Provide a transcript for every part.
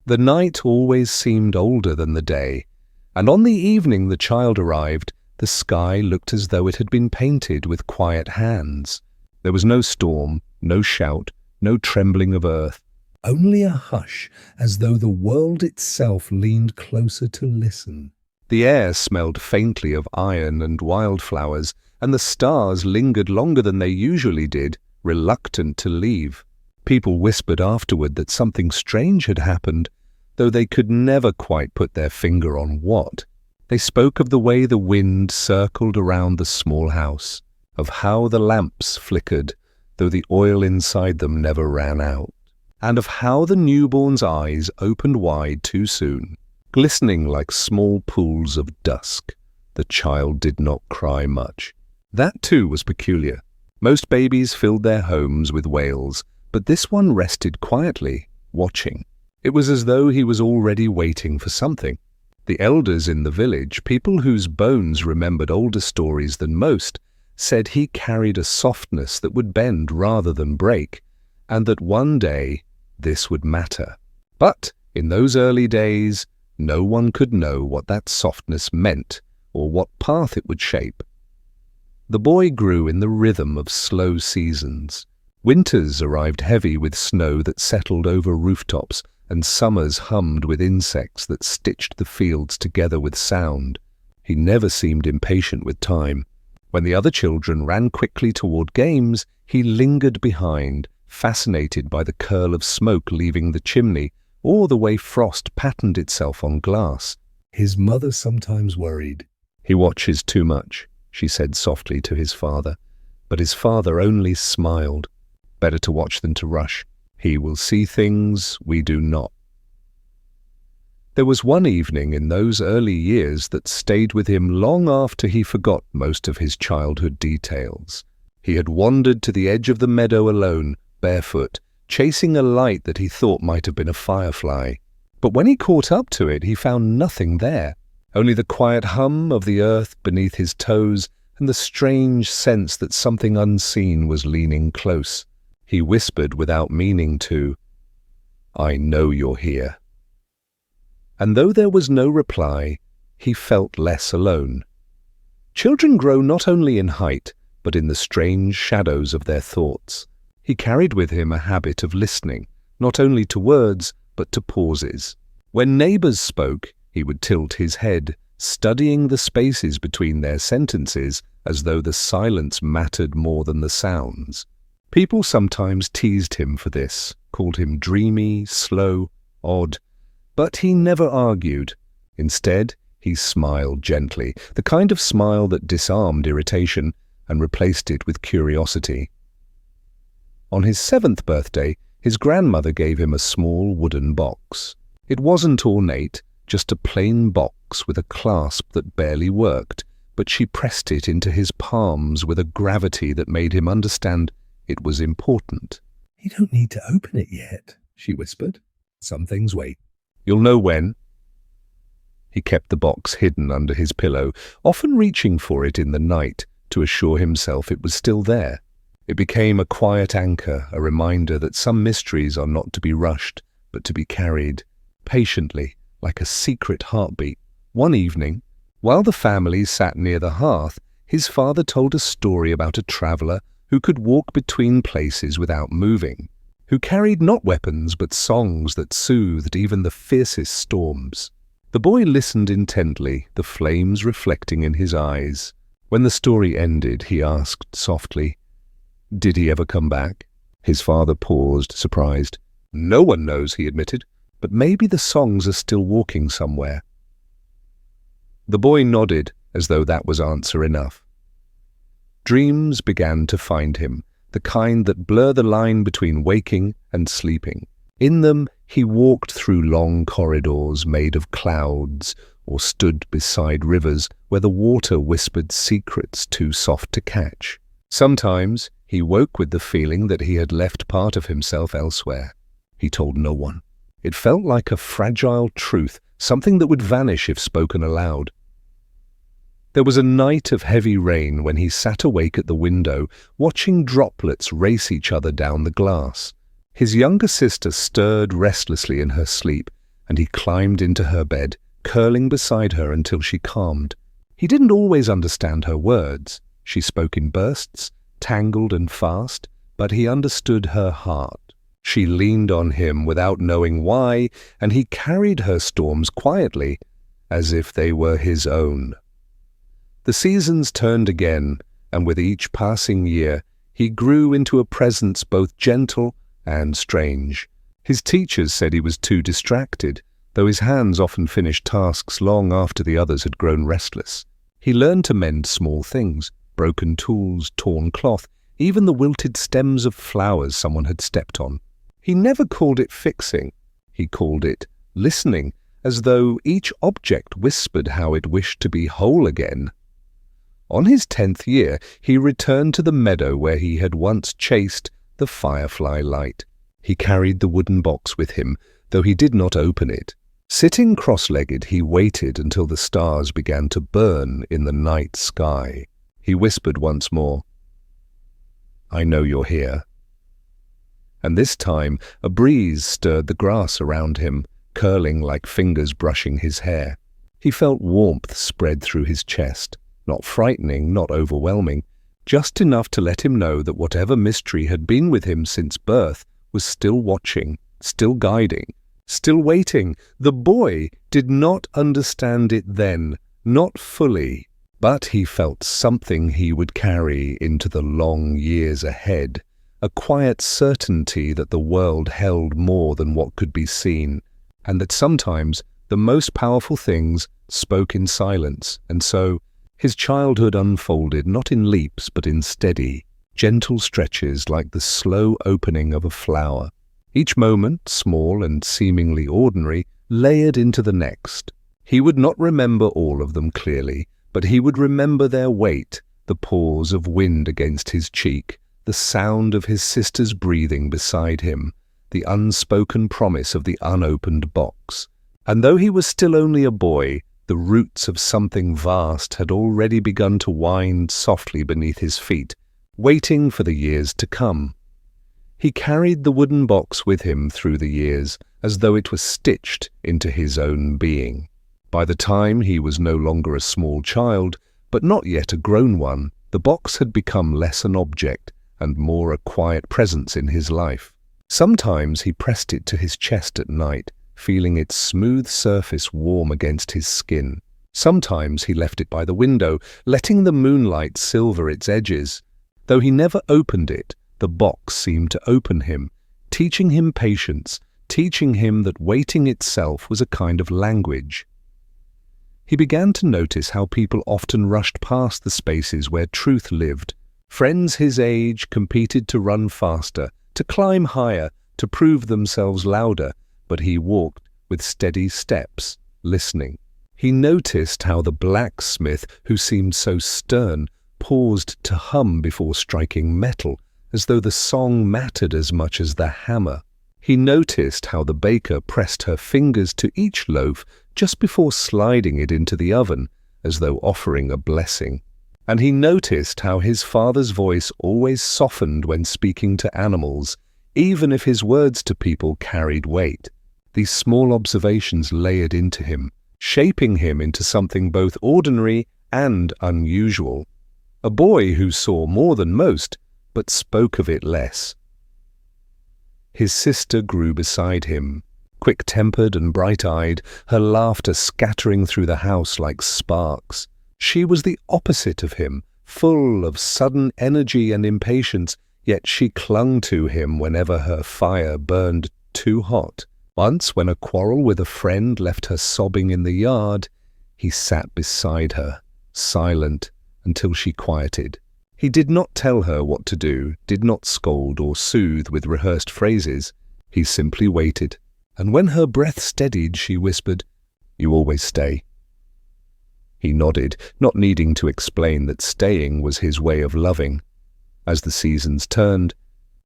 The night always seemed older than the day, and on the evening the child arrived, the sky looked as though it had been painted with quiet hands. There was no storm, no shout, no trembling of earth, only a hush, as though the world itself leaned closer to listen. The air smelled faintly of iron and wildflowers, and the stars lingered longer than they usually did, reluctant to leave. People whispered afterward that something strange had happened, though they could never quite put their finger on what. They spoke of the way the wind circled around the small house, of how the lamps flickered, though the oil inside them never ran out, and of how the newborn's eyes opened wide too soon, glistening like small pools of dusk. The child did not cry much. That too was peculiar. Most babies filled their homes with wails, but this one rested quietly, watching. It was as though he was already waiting for something. The elders in the village, people whose bones remembered older stories than most, said he carried a softness that would bend rather than break, and that one day this would matter. But in those early days, no one could know what that softness meant or what path it would shape. The boy grew in the rhythm of slow seasons. Winters arrived heavy with snow that settled over rooftops, and summers hummed with insects that stitched the fields together with sound. He never seemed impatient with time. When the other children ran quickly toward games, he lingered behind, fascinated by the curl of smoke leaving the chimney, or the way frost patterned itself on glass. His mother sometimes worried. "He watches too much," she said softly to his father, but his father only smiled. "Better to watch than to rush. He will see things we do not." There was one evening in those early years that stayed with him long after he forgot most of his childhood details. He had wandered to the edge of the meadow alone, barefoot, chasing a light that he thought might have been a firefly. But when he caught up to it, he found nothing there, only the quiet hum of the earth beneath his toes and the strange sense that something unseen was leaning close. He whispered without meaning to, "I know you're here." And though there was no reply, he felt less alone. Children grow not only in height, but in the strange shadows of their thoughts. He carried with him a habit of listening, not only to words, but to pauses. When neighbors spoke, he would tilt his head, studying the spaces between their sentences as though the silence mattered more than the sounds. People sometimes teased him for this, called him dreamy, slow, odd, but he never argued. Instead, he smiled gently, the kind of smile that disarmed irritation and replaced it with curiosity. On his 7th birthday, his grandmother gave him a small wooden box. It wasn't ornate, just a plain box with a clasp that barely worked, but she pressed it into his palms with a gravity that made him understand it was important. "You don't need to open it yet," she whispered. "Some things wait. You'll know when." He kept the box hidden under his pillow, often reaching for it in the night to assure himself it was still there. It became a quiet anchor, a reminder that some mysteries are not to be rushed, but to be carried patiently, like a secret heartbeat. One evening, while the family sat near the hearth, his father told a story about a traveler who could walk between places without moving, who carried not weapons but songs that soothed even the fiercest storms. The boy listened intently, the flames reflecting in his eyes. When the story ended, he asked softly, "Did he ever come back?" His father paused, surprised. "No one knows," he admitted, "but maybe the songs are still walking somewhere." The boy nodded, as though that was answer enough. Dreams began to find him, the kind that blur the line between waking and sleeping. In them, he walked through long corridors made of clouds, or stood beside rivers where the water whispered secrets too soft to catch. Sometimes he woke with the feeling that he had left part of himself elsewhere. He told no one. It felt like a fragile truth, something that would vanish if spoken aloud. There was a night of heavy rain when he sat awake at the window, watching droplets race each other down the glass. His younger sister stirred restlessly in her sleep, and he climbed into her bed, curling beside her until she calmed. He didn't always understand her words. She spoke in bursts, tangled and fast, but he understood her heart. She leaned on him without knowing why, and he carried her storms quietly, as if they were his own. The seasons turned again, and with each passing year, he grew into a presence both gentle and strange. His teachers said he was too distracted, though his hands often finished tasks long after the others had grown restless. He learned to mend small things, broken tools, torn cloth, even the wilted stems of flowers someone had stepped on. He never called it fixing. He called it listening, as though each object whispered how it wished to be whole again. On his 10th year, he returned to the meadow where he had once chased the firefly light. He carried the wooden box with him, though he did not open it. Sitting cross-legged, he waited until the stars began to burn in the night sky. He whispered once more, "I know you're here." And this time a breeze stirred the grass around him, curling like fingers brushing his hair. He felt warmth spread through his chest, not frightening, not overwhelming, just enough to let him know that whatever mystery had been with him since birth was still watching, still guiding, still waiting. The boy did not understand it then, not fully, but he felt something he would carry into the long years ahead, a quiet certainty that the world held more than what could be seen, and that sometimes the most powerful things spoke in silence. And so his childhood unfolded not in leaps but in steady, gentle stretches like the slow opening of a flower. Each moment, small and seemingly ordinary, layered into the next. He would not remember all of them clearly, but he would remember their weight, the pause of wind against his cheek, the sound of his sister's breathing beside him, the unspoken promise of the unopened box. And though he was still only a boy, the roots of something vast had already begun to wind softly beneath his feet, waiting for the years to come. He carried the wooden box with him through the years, as though it was stitched into his own being. By the time he was no longer a small child, but not yet a grown one, the box had become less an object and more a quiet presence in his life. Sometimes he pressed it to his chest at night, feeling its smooth surface warm against his skin. Sometimes he left it by the window, letting the moonlight silver its edges. Though he never opened it, the box seemed to open him, teaching him patience, teaching him that waiting itself was a kind of language. He began to notice how people often rushed past the spaces where truth lived. Friends his age competed to run faster, to climb higher, to prove themselves louder, but he walked with steady steps, listening. He noticed how the blacksmith, who seemed so stern, paused to hum before striking metal, as though the song mattered as much as the hammer. He noticed how the baker pressed her fingers to each loaf just before sliding it into the oven, as though offering a blessing. And he noticed how his father's voice always softened when speaking to animals, even if his words to people carried weight. These small observations layered into him, shaping him into something both ordinary and unusual. A boy who saw more than most, but spoke of it less. His sister grew beside him, quick-tempered and bright-eyed, her laughter scattering through the house like sparks. She was the opposite of him, full of sudden energy and impatience, yet she clung to him whenever her fire burned too hot. Once, when a quarrel with a friend left her sobbing in the yard, he sat beside her, silent, until she quieted. He did not tell her what to do, did not scold or soothe with rehearsed phrases. He simply waited, and when her breath steadied, she whispered, "You always stay." He nodded, not needing to explain that staying was his way of loving. As the seasons turned,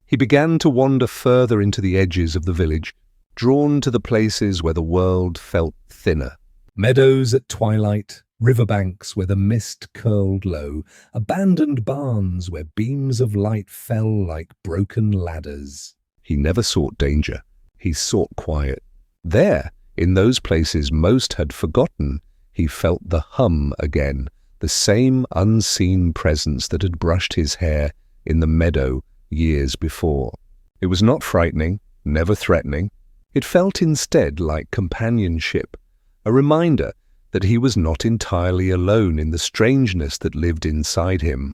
he began to wander further into the edges of the village, drawn to the places where the world felt thinner. Meadows at twilight, riverbanks where the mist curled low, abandoned barns where beams of light fell like broken ladders. He never sought danger. He sought quiet. There, In those places most had forgotten, he felt the hum again, the same unseen presence that had brushed his hair in the meadow years before. It was not frightening, never threatening. It felt instead like companionship, a reminder that he was not entirely alone in the strangeness that lived inside him.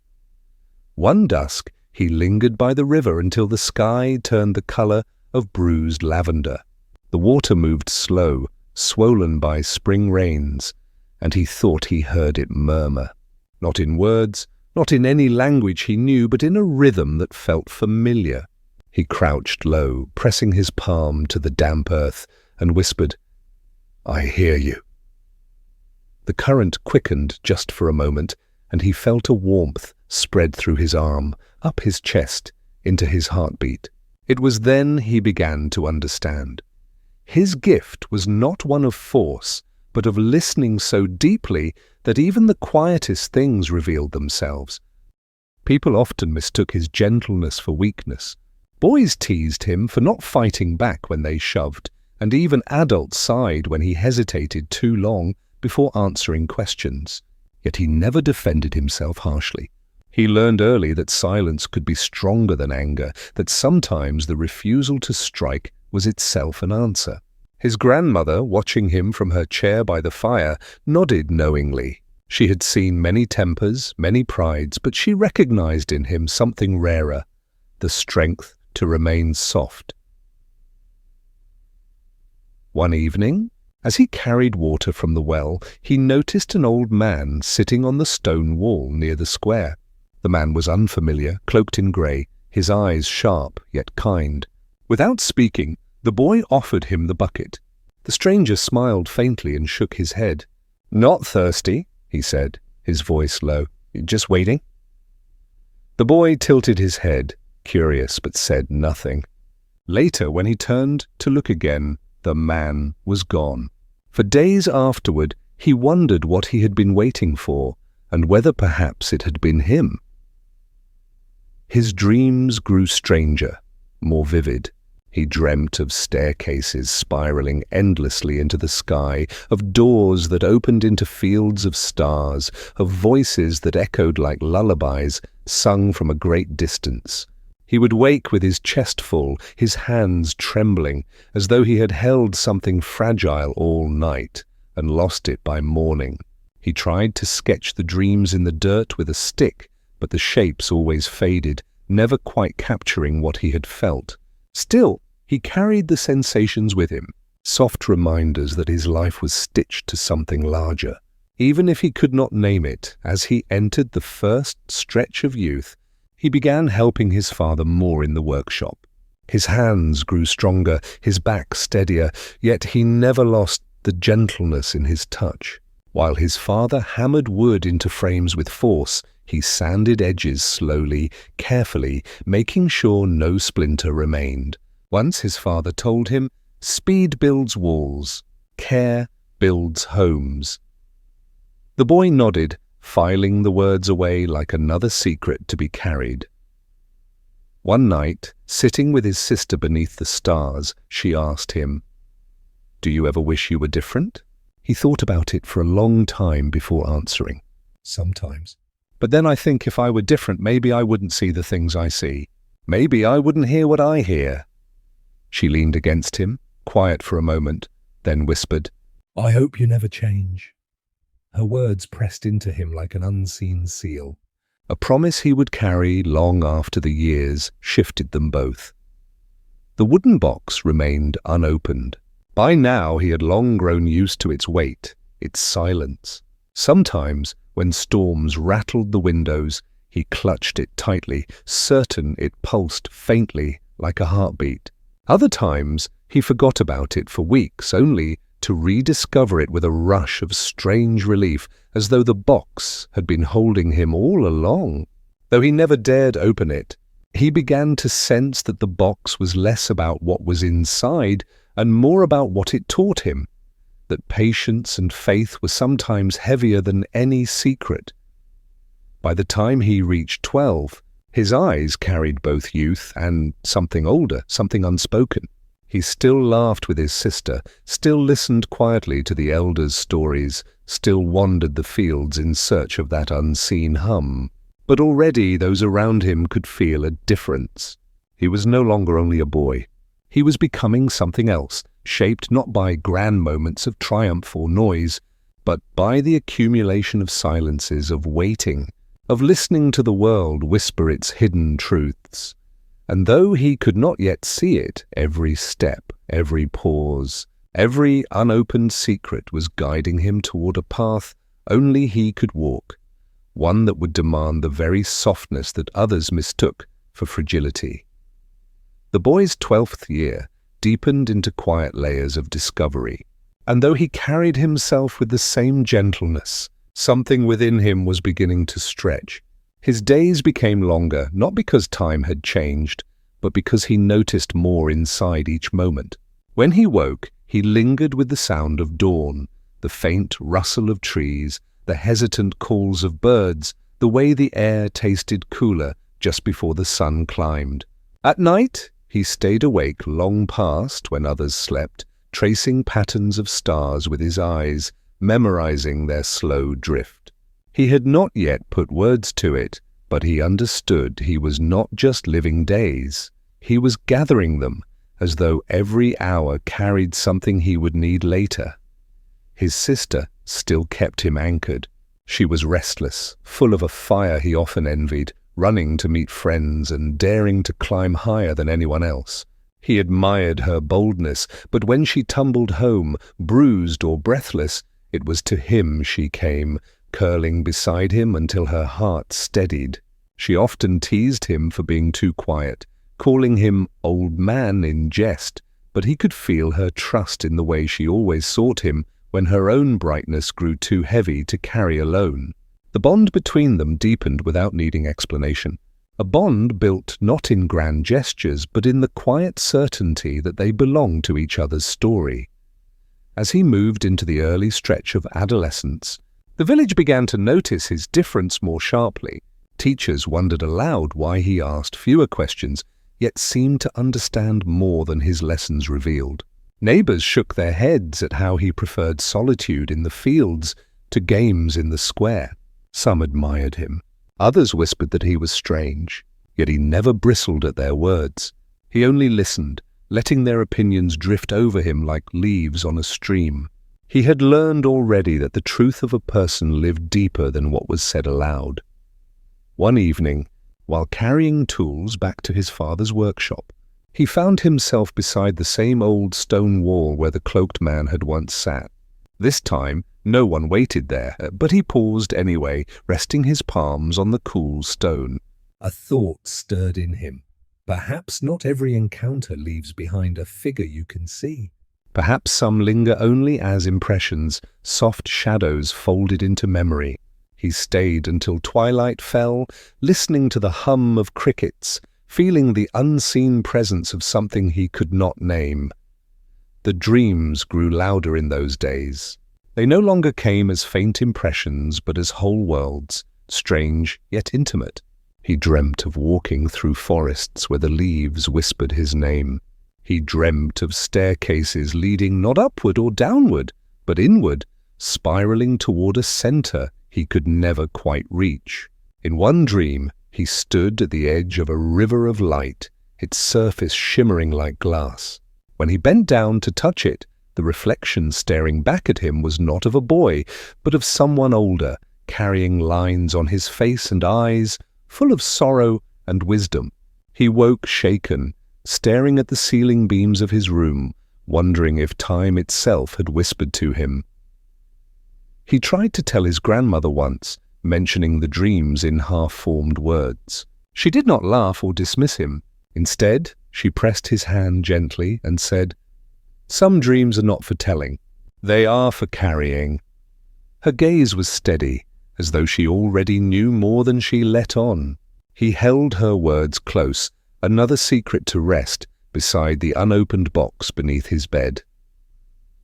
One dusk, he lingered by the river until the sky turned the color of bruised lavender. The water moved slow, swollen by spring rains, and he thought he heard it murmur. Not in words, not in any language he knew, but in a rhythm that felt familiar. He crouched low, pressing his palm to the damp earth, and whispered, "I hear you." The current quickened just for a moment, and he felt a warmth spread through his arm, up his chest, into his heartbeat. It was then he began to understand. His gift was not one of force, but of listening so deeply that even the quietest things revealed themselves. People often mistook his gentleness for weakness. Boys teased him for not fighting back when they shoved, and even adults sighed when he hesitated too long before answering questions. Yet he never defended himself harshly. He learned early that silence could be stronger than anger, that sometimes the refusal to strike was itself an answer. His grandmother, watching him from her chair by the fire, nodded knowingly. She had seen many tempers, many prides, but she recognized in him something rarer, the strength to remain soft. One evening, as he carried water from the well, he noticed an old man sitting on the stone wall near the square. The man was unfamiliar, cloaked in grey, his eyes sharp yet kind. Without speaking, the boy offered him the bucket. The stranger smiled faintly and shook his head. "Not thirsty," he said, his voice low. "Just waiting?" The boy tilted his head, curious, but said nothing. Later, when he turned to look again, the man was gone. For days afterward, he wondered what he had been waiting for, and whether perhaps it had been him. His dreams grew stranger, more vivid. He dreamt of staircases spiraling endlessly into the sky, of doors that opened into fields of stars, of voices that echoed like lullabies sung from a great distance. He would wake with his chest full, his hands trembling, as though he had held something fragile all night and lost it by morning. He tried to sketch the dreams in the dirt with a stick, but the shapes always faded, never quite capturing what he had felt. Still, he carried the sensations with him, soft reminders that his life was stitched to something larger. Even if he could not name it, as he entered the first stretch of youth, he began helping his father more in the workshop. His hands grew stronger, his back steadier, yet he never lost the gentleness in his touch. While his father hammered wood into frames with force, he sanded edges slowly, carefully, making sure no splinter remained. Once his father told him, "Speed builds walls, care builds homes." The boy nodded, filing the words away like another secret to be carried. One night, sitting with his sister beneath the stars, she asked him, "Do you ever wish you were different?" He thought about it for a long time before answering. "Sometimes. But then I think if I were different, maybe I wouldn't see the things I see. Maybe I wouldn't hear what I hear." She leaned against him, quiet for a moment, then whispered, "I hope you never change." Her words pressed into him like an unseen seal, a promise he would carry long after the years shifted them both. The wooden box remained unopened. By now he had long grown used to its weight, its silence. Sometimes, when storms rattled the windows, he clutched it tightly, certain it pulsed faintly like a heartbeat. Other times, he forgot about it for weeks, only to rediscover it with a rush of strange relief, as though the box had been holding him all along. Though he never dared open it, he began to sense that the box was less about what was inside and more about what it taught him, that patience and faith were sometimes heavier than any secret. By the time he reached 12, his eyes carried both youth and something older, something unspoken. He still laughed with his sister, still listened quietly to the elders' stories, still wandered the fields in search of that unseen hum. But already those around him could feel a difference. He was no longer only a boy. He was becoming something else, shaped not by grand moments of triumph or noise, but by the accumulation of silences, of waiting, of listening to the world whisper its hidden truths. And though he could not yet see it, every step, every pause, every unopened secret was guiding him toward a path only he could walk, one that would demand the very softness that others mistook for fragility. The boy's 12th year deepened into quiet layers of discovery, and though he carried himself with the same gentleness, something within him was beginning to stretch. His days became longer, not because time had changed, but because he noticed more inside each moment. When he woke, he lingered with the sound of dawn, the faint rustle of trees, the hesitant calls of birds, the way the air tasted cooler just before the sun climbed. At night, he stayed awake long past when others slept, tracing patterns of stars with his eyes, memorizing their slow drift. He had not yet put words to it, but he understood he was not just living days. He was gathering them, as though every hour carried something he would need later. His sister still kept him anchored. She was restless, full of a fire he often envied, running to meet friends and daring to climb higher than anyone else. He admired her boldness, but when she tumbled home, bruised or breathless, it was to him she came, curling beside him until her heart steadied. She often teased him for being too quiet, calling him old man in jest, but he could feel her trust in the way she always sought him when her own brightness grew too heavy to carry alone. The bond between them deepened without needing explanation. A bond built not in grand gestures, but in the quiet certainty that they belonged to each other's story. As he moved into the early stretch of adolescence, the village began to notice his difference more sharply. Teachers wondered aloud why he asked fewer questions, yet seemed to understand more than his lessons revealed. Neighbors shook their heads at how he preferred solitude in the fields to games in the square. Some admired him. Others whispered that he was strange, yet he never bristled at their words. He only listened, letting their opinions drift over him like leaves on a stream. He had learned already that the truth of a person lived deeper than what was said aloud. One evening, while carrying tools back to his father's workshop, he found himself beside the same old stone wall where the cloaked man had once sat. This time, no one waited there, but he paused anyway, resting his palms on the cool stone. A thought stirred in him. Perhaps not every encounter leaves behind a figure you can see. Perhaps some linger only as impressions, soft shadows folded into memory. He stayed until twilight fell, listening to the hum of crickets, feeling the unseen presence of something he could not name. The dreams grew louder in those days. They no longer came as faint impressions, but as whole worlds, strange yet intimate. He dreamt of walking through forests where the leaves whispered his name. He dreamt of staircases leading not upward or downward, but inward, spiraling toward a center he could never quite reach. In one dream, he stood at the edge of a river of light, its surface shimmering like glass. When he bent down to touch it, the reflection staring back at him was not of a boy, but of someone older, carrying lines on his face and eyes, full of sorrow and wisdom. He woke shaken, staring at the ceiling beams of his room, wondering if time itself had whispered to him. He tried to tell his grandmother once, mentioning the dreams in half-formed words. She did not laugh or dismiss him. Instead, she pressed his hand gently and said, "Some dreams are not for telling. They are for carrying." Her gaze was steady, as though she already knew more than she let on. He held her words close, another secret to rest beside the unopened box beneath his bed.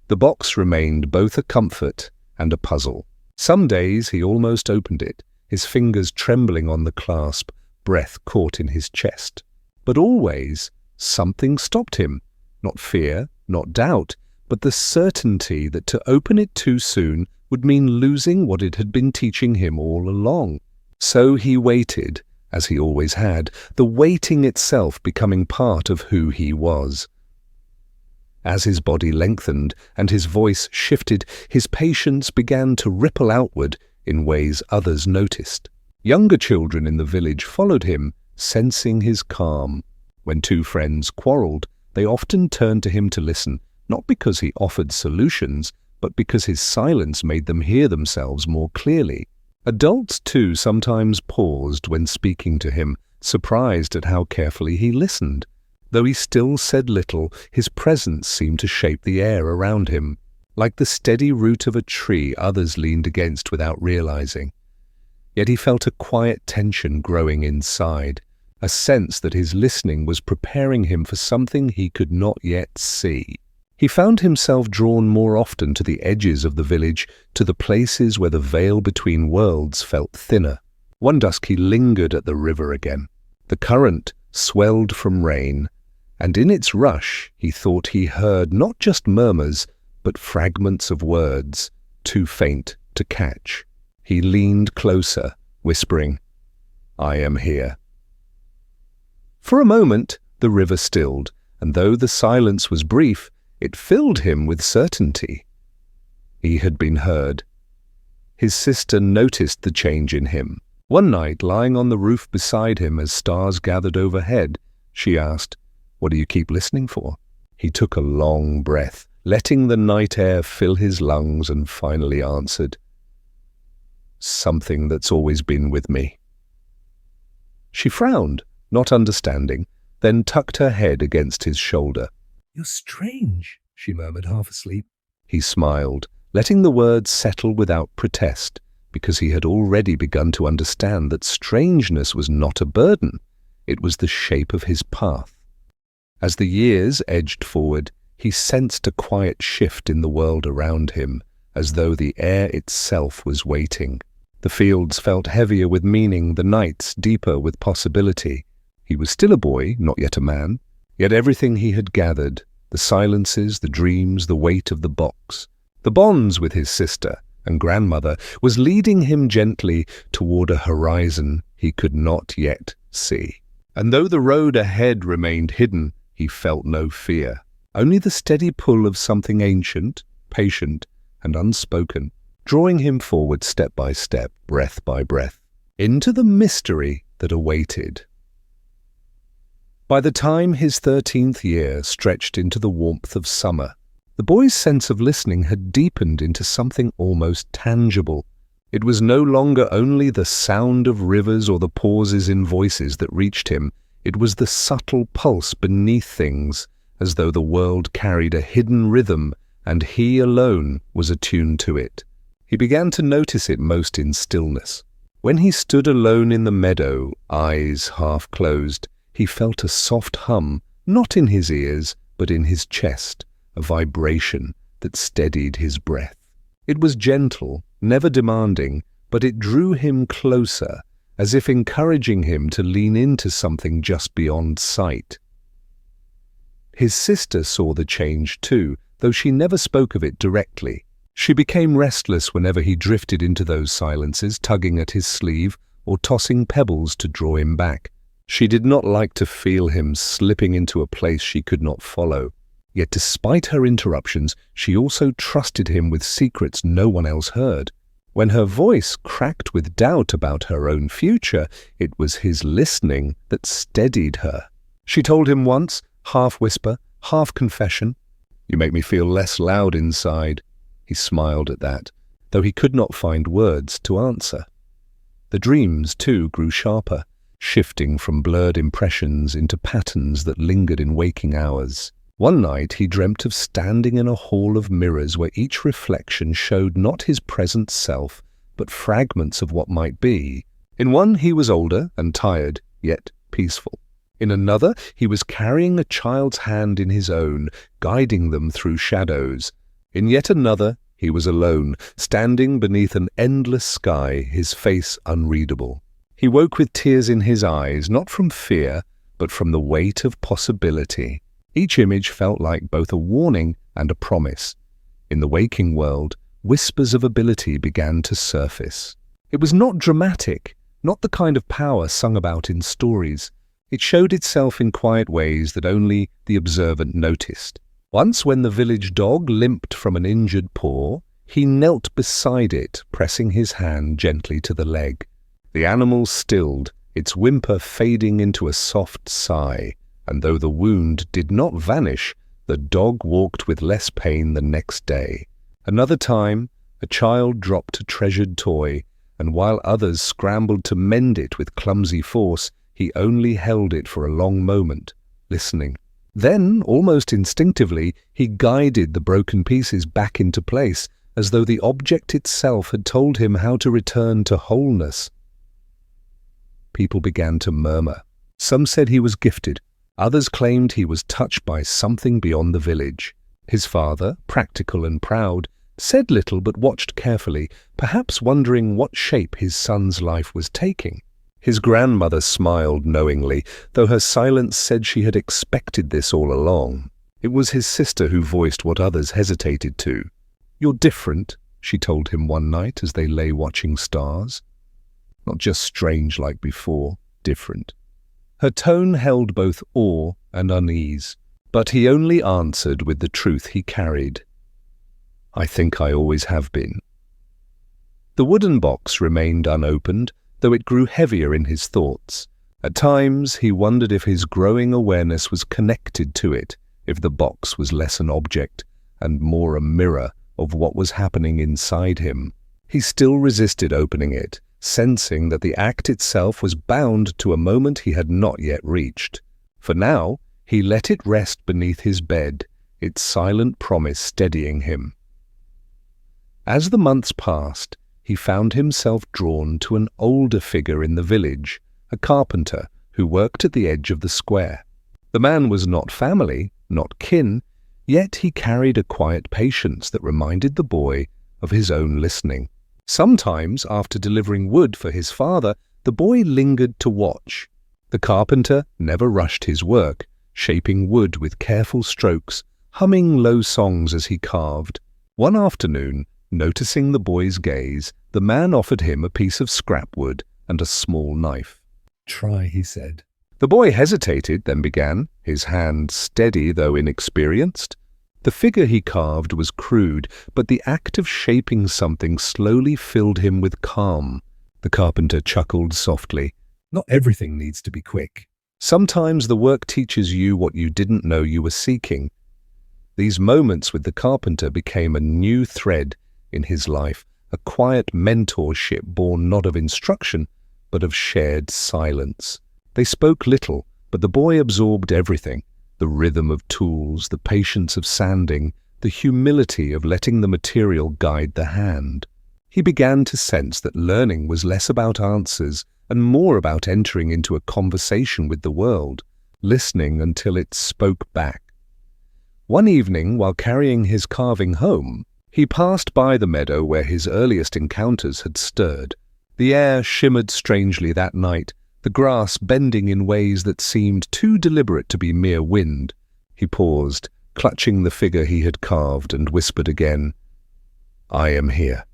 The box remained both a comfort and a puzzle. Some days he almost opened it, his fingers trembling on the clasp, breath caught in his chest. But always something stopped him. Not fear, not doubt, but the certainty that to open it too soon would mean losing what it had been teaching him all along. So he waited, as he always had, the waiting itself becoming part of who he was. As his body lengthened and his voice shifted, his patience began to ripple outward in ways others noticed. Younger children in the village followed him, sensing his calm. When two friends quarreled, they often turned to him to listen, not because he offered solutions, but because his silence made them hear themselves more clearly. Adults, too, sometimes paused when speaking to him, surprised at how carefully he listened. Though he still said little, his presence seemed to shape the air around him, like the steady root of a tree others leaned against without realizing. Yet he felt a quiet tension growing inside, a sense that his listening was preparing him for something he could not yet see. He found himself drawn more often to the edges of the village, to the places where the veil between worlds felt thinner. One dusk he lingered at the river again. The current swelled from rain, and in its rush he thought he heard not just murmurs, but fragments of words, too faint to catch. He leaned closer, whispering, "I am here." For a moment the river stilled, and though the silence was brief, it filled him with certainty. He had been heard. His sister noticed the change in him. One night, lying on the roof beside him as stars gathered overhead, she asked, "What do you keep listening for?" He took a long breath, letting the night air fill his lungs, and finally answered, "Something that's always been with me." She frowned, not understanding, then tucked her head against his shoulder. "You're strange," she murmured, half asleep. He smiled, letting the words settle without protest, because he had already begun to understand that strangeness was not a burden. It was the shape of his path. As the years edged forward, he sensed a quiet shift in the world around him, as though the air itself was waiting. The fields felt heavier with meaning, the nights deeper with possibility. He was still a boy, not yet a man, yet everything he had gathered, the silences, the dreams, the weight of the box, the bonds with his sister and grandmother, was leading him gently toward a horizon he could not yet see. And though the road ahead remained hidden, he felt no fear, only the steady pull of something ancient, patient, and unspoken, drawing him forward step by step, breath by breath, into the mystery that awaited. By the time his 13th year stretched into the warmth of summer, the boy's sense of listening had deepened into something almost tangible. It was no longer only the sound of rivers or the pauses in voices that reached him. It was the subtle pulse beneath things, as though the world carried a hidden rhythm and he alone was attuned to it. He began to notice it most in stillness. When he stood alone in the meadow, eyes half closed, he felt a soft hum, not in his ears, but in his chest, a vibration that steadied his breath. It was gentle, never demanding, but it drew him closer, as if encouraging him to lean into something just beyond sight. His sister saw the change too, though she never spoke of it directly. She became restless whenever he drifted into those silences, tugging at his sleeve or tossing pebbles to draw him back. She did not like to feel him slipping into a place she could not follow. Yet despite her interruptions, she also trusted him with secrets no one else heard. When her voice cracked with doubt about her own future, it was his listening that steadied her. She told him once, half whisper, half confession, "You make me feel less loud inside." He smiled at that, though he could not find words to answer. The dreams, too, grew sharper, shifting from blurred impressions into patterns that lingered in waking hours. One night he dreamt of standing in a hall of mirrors where each reflection showed not his present self, but fragments of what might be. In one he was older and tired, yet peaceful. In another he was carrying a child's hand in his own, guiding them through shadows. In yet another he was alone, standing beneath an endless sky, his face unreadable. He woke with tears in his eyes, not from fear, but from the weight of possibility. Each image felt like both a warning and a promise. In the waking world, whispers of ability began to surface. It was not dramatic, not the kind of power sung about in stories. It showed itself in quiet ways that only the observant noticed. Once, when the village dog limped from an injured paw, he knelt beside it, pressing his hand gently to the leg. The animal stilled, its whimper fading into a soft sigh, and though the wound did not vanish, the dog walked with less pain the next day. Another time, a child dropped a treasured toy, and while others scrambled to mend it with clumsy force, he only held it for a long moment, listening. Then, almost instinctively, he guided the broken pieces back into place, as though the object itself had told him how to return to wholeness. People began to murmur. Some said he was gifted. Others claimed he was touched by something beyond the village. His father, practical and proud, said little but watched carefully, perhaps wondering what shape his son's life was taking. His grandmother smiled knowingly, though her silence said she had expected this all along. It was his sister who voiced what others hesitated to. "You're different," she told him one night as they lay watching stars. Not just strange like before, different. Her tone held both awe and unease, but he only answered with the truth he carried. "I think I always have been." The wooden box remained unopened, though it grew heavier in his thoughts. At times he wondered if his growing awareness was connected to it, if the box was less an object and more a mirror of what was happening inside him. He still resisted opening it, sensing that the act itself was bound to a moment he had not yet reached. For now, he let it rest beneath his bed, its silent promise steadying him. As the months passed, he found himself drawn to an older figure in the village, a carpenter who worked at the edge of the square. The man was not family, not kin, yet he carried a quiet patience that reminded the boy of his own listening. Sometimes, after delivering wood for his father, the boy lingered to watch. The carpenter never rushed his work, shaping wood with careful strokes, humming low songs as he carved. One afternoon, noticing the boy's gaze, the man offered him a piece of scrap wood and a small knife. "Try," he said. The boy hesitated, then began, his hand steady though inexperienced. The figure he carved was crude, but the act of shaping something slowly filled him with calm. The carpenter chuckled softly. "Not everything needs to be quick. Sometimes the work teaches you what you didn't know you were seeking." These moments with the carpenter became a new thread in his life, a quiet mentorship born not of instruction, but of shared silence. They spoke little, but the boy absorbed everything. The rhythm of tools, the patience of sanding, the humility of letting the material guide the hand. He began to sense that learning was less about answers and more about entering into a conversation with the world, listening until it spoke back. One evening, while carrying his carving home, he passed by the meadow where his earliest encounters had stirred. The air shimmered strangely that night, the grass bending in ways that seemed too deliberate to be mere wind. He paused, clutching the figure he had carved, and whispered again, "I am here."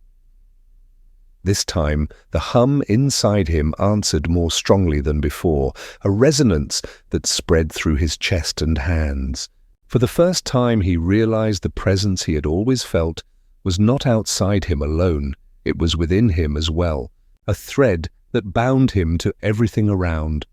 This time, the hum inside him answered more strongly than before, a resonance that spread through his chest and hands. For the first time he realized the presence he had always felt was not outside him alone, it was within him as well, a thread that bound him to everything around.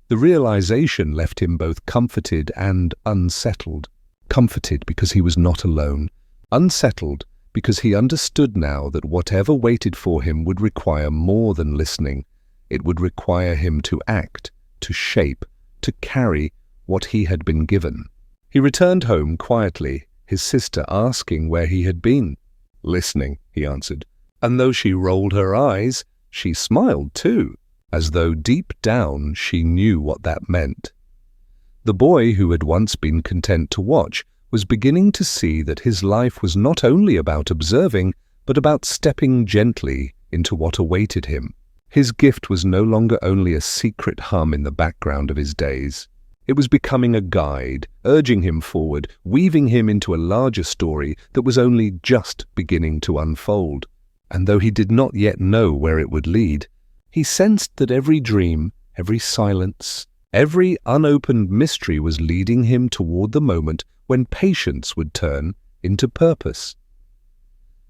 The realization left him both comforted and unsettled. Comforted because he was not alone, unsettled because he understood now that whatever waited for him would require more than listening. It would require him to act, to shape, to carry what he had been given. He returned home quietly, his sister asking where he had been. "Listening," he answered, and though she rolled her eyes, she smiled too, as though deep down she knew what that meant. The boy who had once been content to watch was beginning to see that his life was not only about observing, but about stepping gently into what awaited him. His gift was no longer only a secret hum in the background of his days. It was becoming a guide, urging him forward, weaving him into a larger story that was only just beginning to unfold. And though he did not yet know where it would lead, he sensed that every dream, every silence, every unopened mystery was leading him toward the moment when patience would turn into purpose.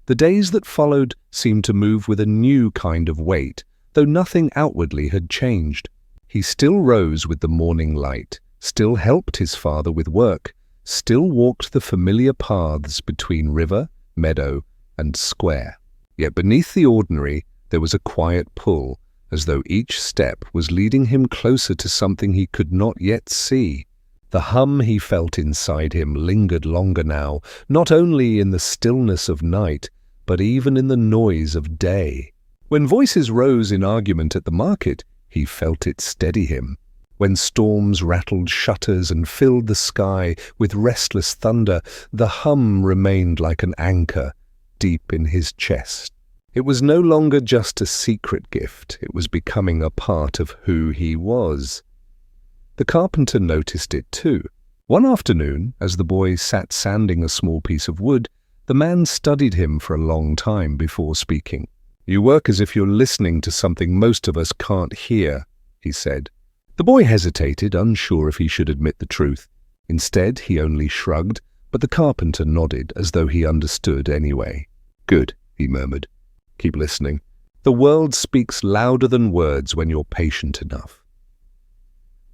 The days that followed seemed to move with a new kind of weight, though nothing outwardly had changed. He still rose with the morning light, still helped his father with work, still walked the familiar paths between river, meadow, and square. Yet beneath the ordinary there was a quiet pull, as though each step was leading him closer to something he could not yet see. The hum he felt inside him lingered longer now, not only in the stillness of night, but even in the noise of day. When voices rose in argument at the market, he felt it steady him. When storms rattled shutters and filled the sky with restless thunder, the hum remained like an anchor deep in his chest. It was no longer just a secret gift, it was becoming a part of who he was. The carpenter noticed it too. One afternoon, as the boy sat sanding a small piece of wood, the man studied him for a long time before speaking. "You work as if you're listening to something most of us can't hear," he said. The boy hesitated, unsure if he should admit the truth. Instead, he only shrugged, but the carpenter nodded as though he understood anyway. "Good," he murmured. "Keep listening. The world speaks louder than words when you're patient enough."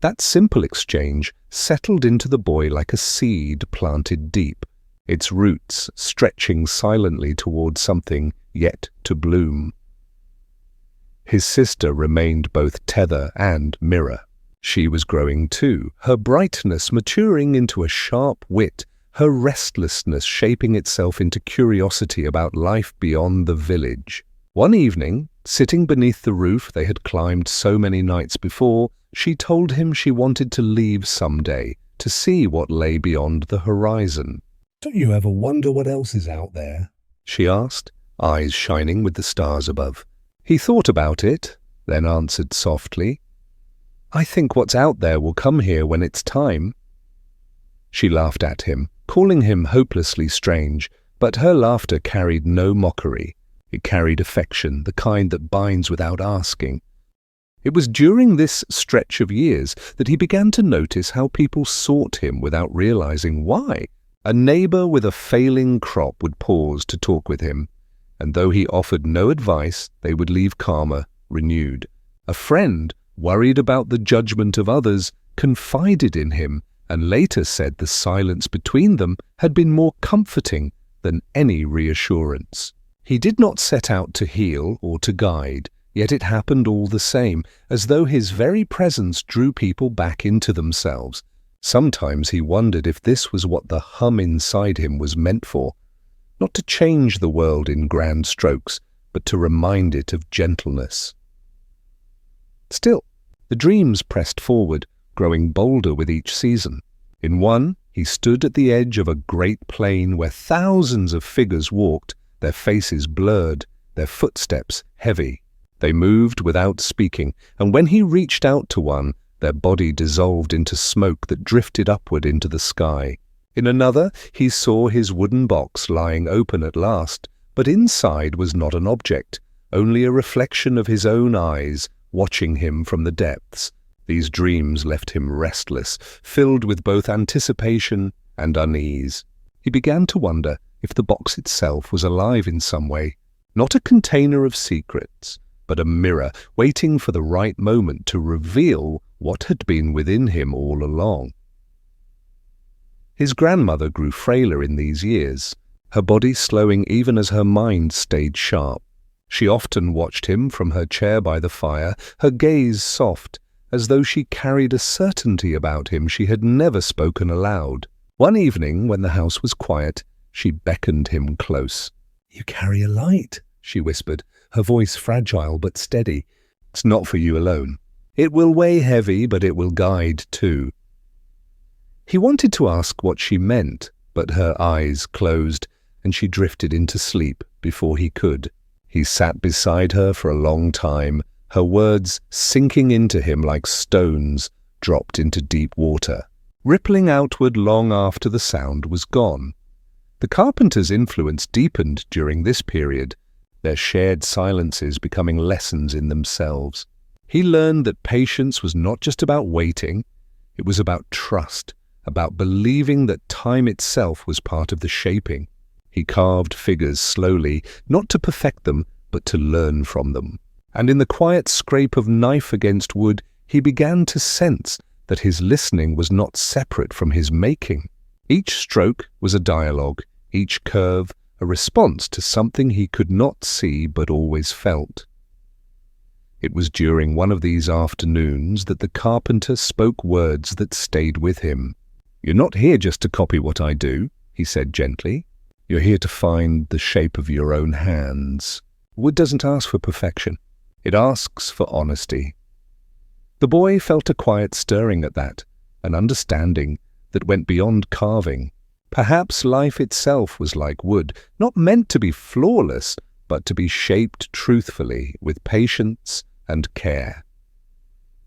That simple exchange settled into the boy like a seed planted deep, its roots stretching silently toward something yet to bloom. His sister remained both tether and mirror. She was growing too, her brightness maturing into a sharp wit, her restlessness shaping itself into curiosity about life beyond the village. One evening, sitting beneath the roof they had climbed so many nights before, she told him she wanted to leave someday, to see what lay beyond the horizon. "Don't you ever wonder what else is out there?" she asked, eyes shining with the stars above. He thought about it, then answered softly, "I think what's out there will come here when it's time." She laughed at him, calling him hopelessly strange, but her laughter carried no mockery. It carried affection, the kind that binds without asking. It was during this stretch of years that he began to notice how people sought him without realizing why. A neighbor with a failing crop would pause to talk with him, and though he offered no advice, they would leave calmer, renewed. A friend, worried about the judgment of others, confided in him and later said the silence between them had been more comforting than any reassurance. He did not set out to heal or to guide, yet it happened all the same, as though his very presence drew people back into themselves. Sometimes he wondered if this was what the hum inside him was meant for, not to change the world in grand strokes, but to remind it of gentleness. Still, the dreams pressed forward, growing bolder with each season. In one, he stood at the edge of a great plain where thousands of figures walked, their faces blurred, their footsteps heavy. They moved without speaking, and when he reached out to one, their body dissolved into smoke that drifted upward into the sky. In another, he saw his wooden box lying open at last, but inside was not an object, only a reflection of his own eyes watching him from the depths. These dreams left him restless, filled with both anticipation and unease. He began to wonder if the box itself was alive in some way, not a container of secrets, but a mirror waiting for the right moment to reveal what had been within him all along. His grandmother grew frailer in these years, her body slowing even as her mind stayed sharp. She often watched him from her chair by the fire, her gaze soft, as though she carried a certainty about him she had never spoken aloud. One evening, when the house was quiet, she beckoned him close. "You carry a light," she whispered, her voice fragile but steady. "It's not for you alone. It will weigh heavy, but it will guide too." He wanted to ask what she meant, but her eyes closed, and she drifted into sleep before he could. He sat beside her for a long time, her words sinking into him like stones, dropped into deep water, rippling outward long after the sound was gone. The carpenter's influence deepened during this period, their shared silences becoming lessons in themselves. He learned that patience was not just about waiting, it was about trust, about believing that time itself was part of the shaping. He carved figures slowly, not to perfect them, but to learn from them. And in the quiet scrape of knife against wood, he began to sense that his listening was not separate from his making. Each stroke was a dialogue, each curve a response to something he could not see but always felt. It was during one of these afternoons that the carpenter spoke words that stayed with him. "You're not here just to copy what I do," he said gently. "You're here to find the shape of your own hands. Wood doesn't ask for perfection. It asks for honesty." The boy felt a quiet stirring at that, an understanding that went beyond carving. Perhaps life itself was like wood, not meant to be flawless, but to be shaped truthfully with patience and care.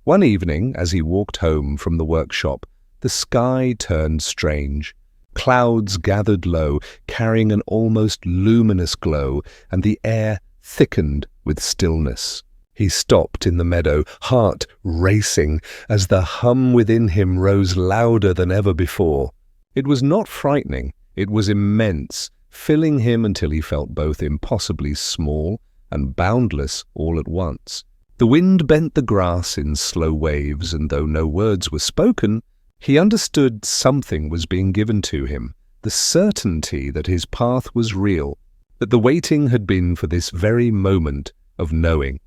One evening, as he walked home from the workshop, the sky turned strange. Clouds gathered low, carrying an almost luminous glow, and the air thickened with stillness. He stopped in the meadow, heart racing, as the hum within him rose louder than ever before. It was not frightening, it was immense, filling him until he felt both impossibly small and boundless all at once. The wind bent the grass in slow waves, and though no words were spoken, he understood something was being given to him, the certainty that his path was real, that the waiting had been for this very moment of knowing.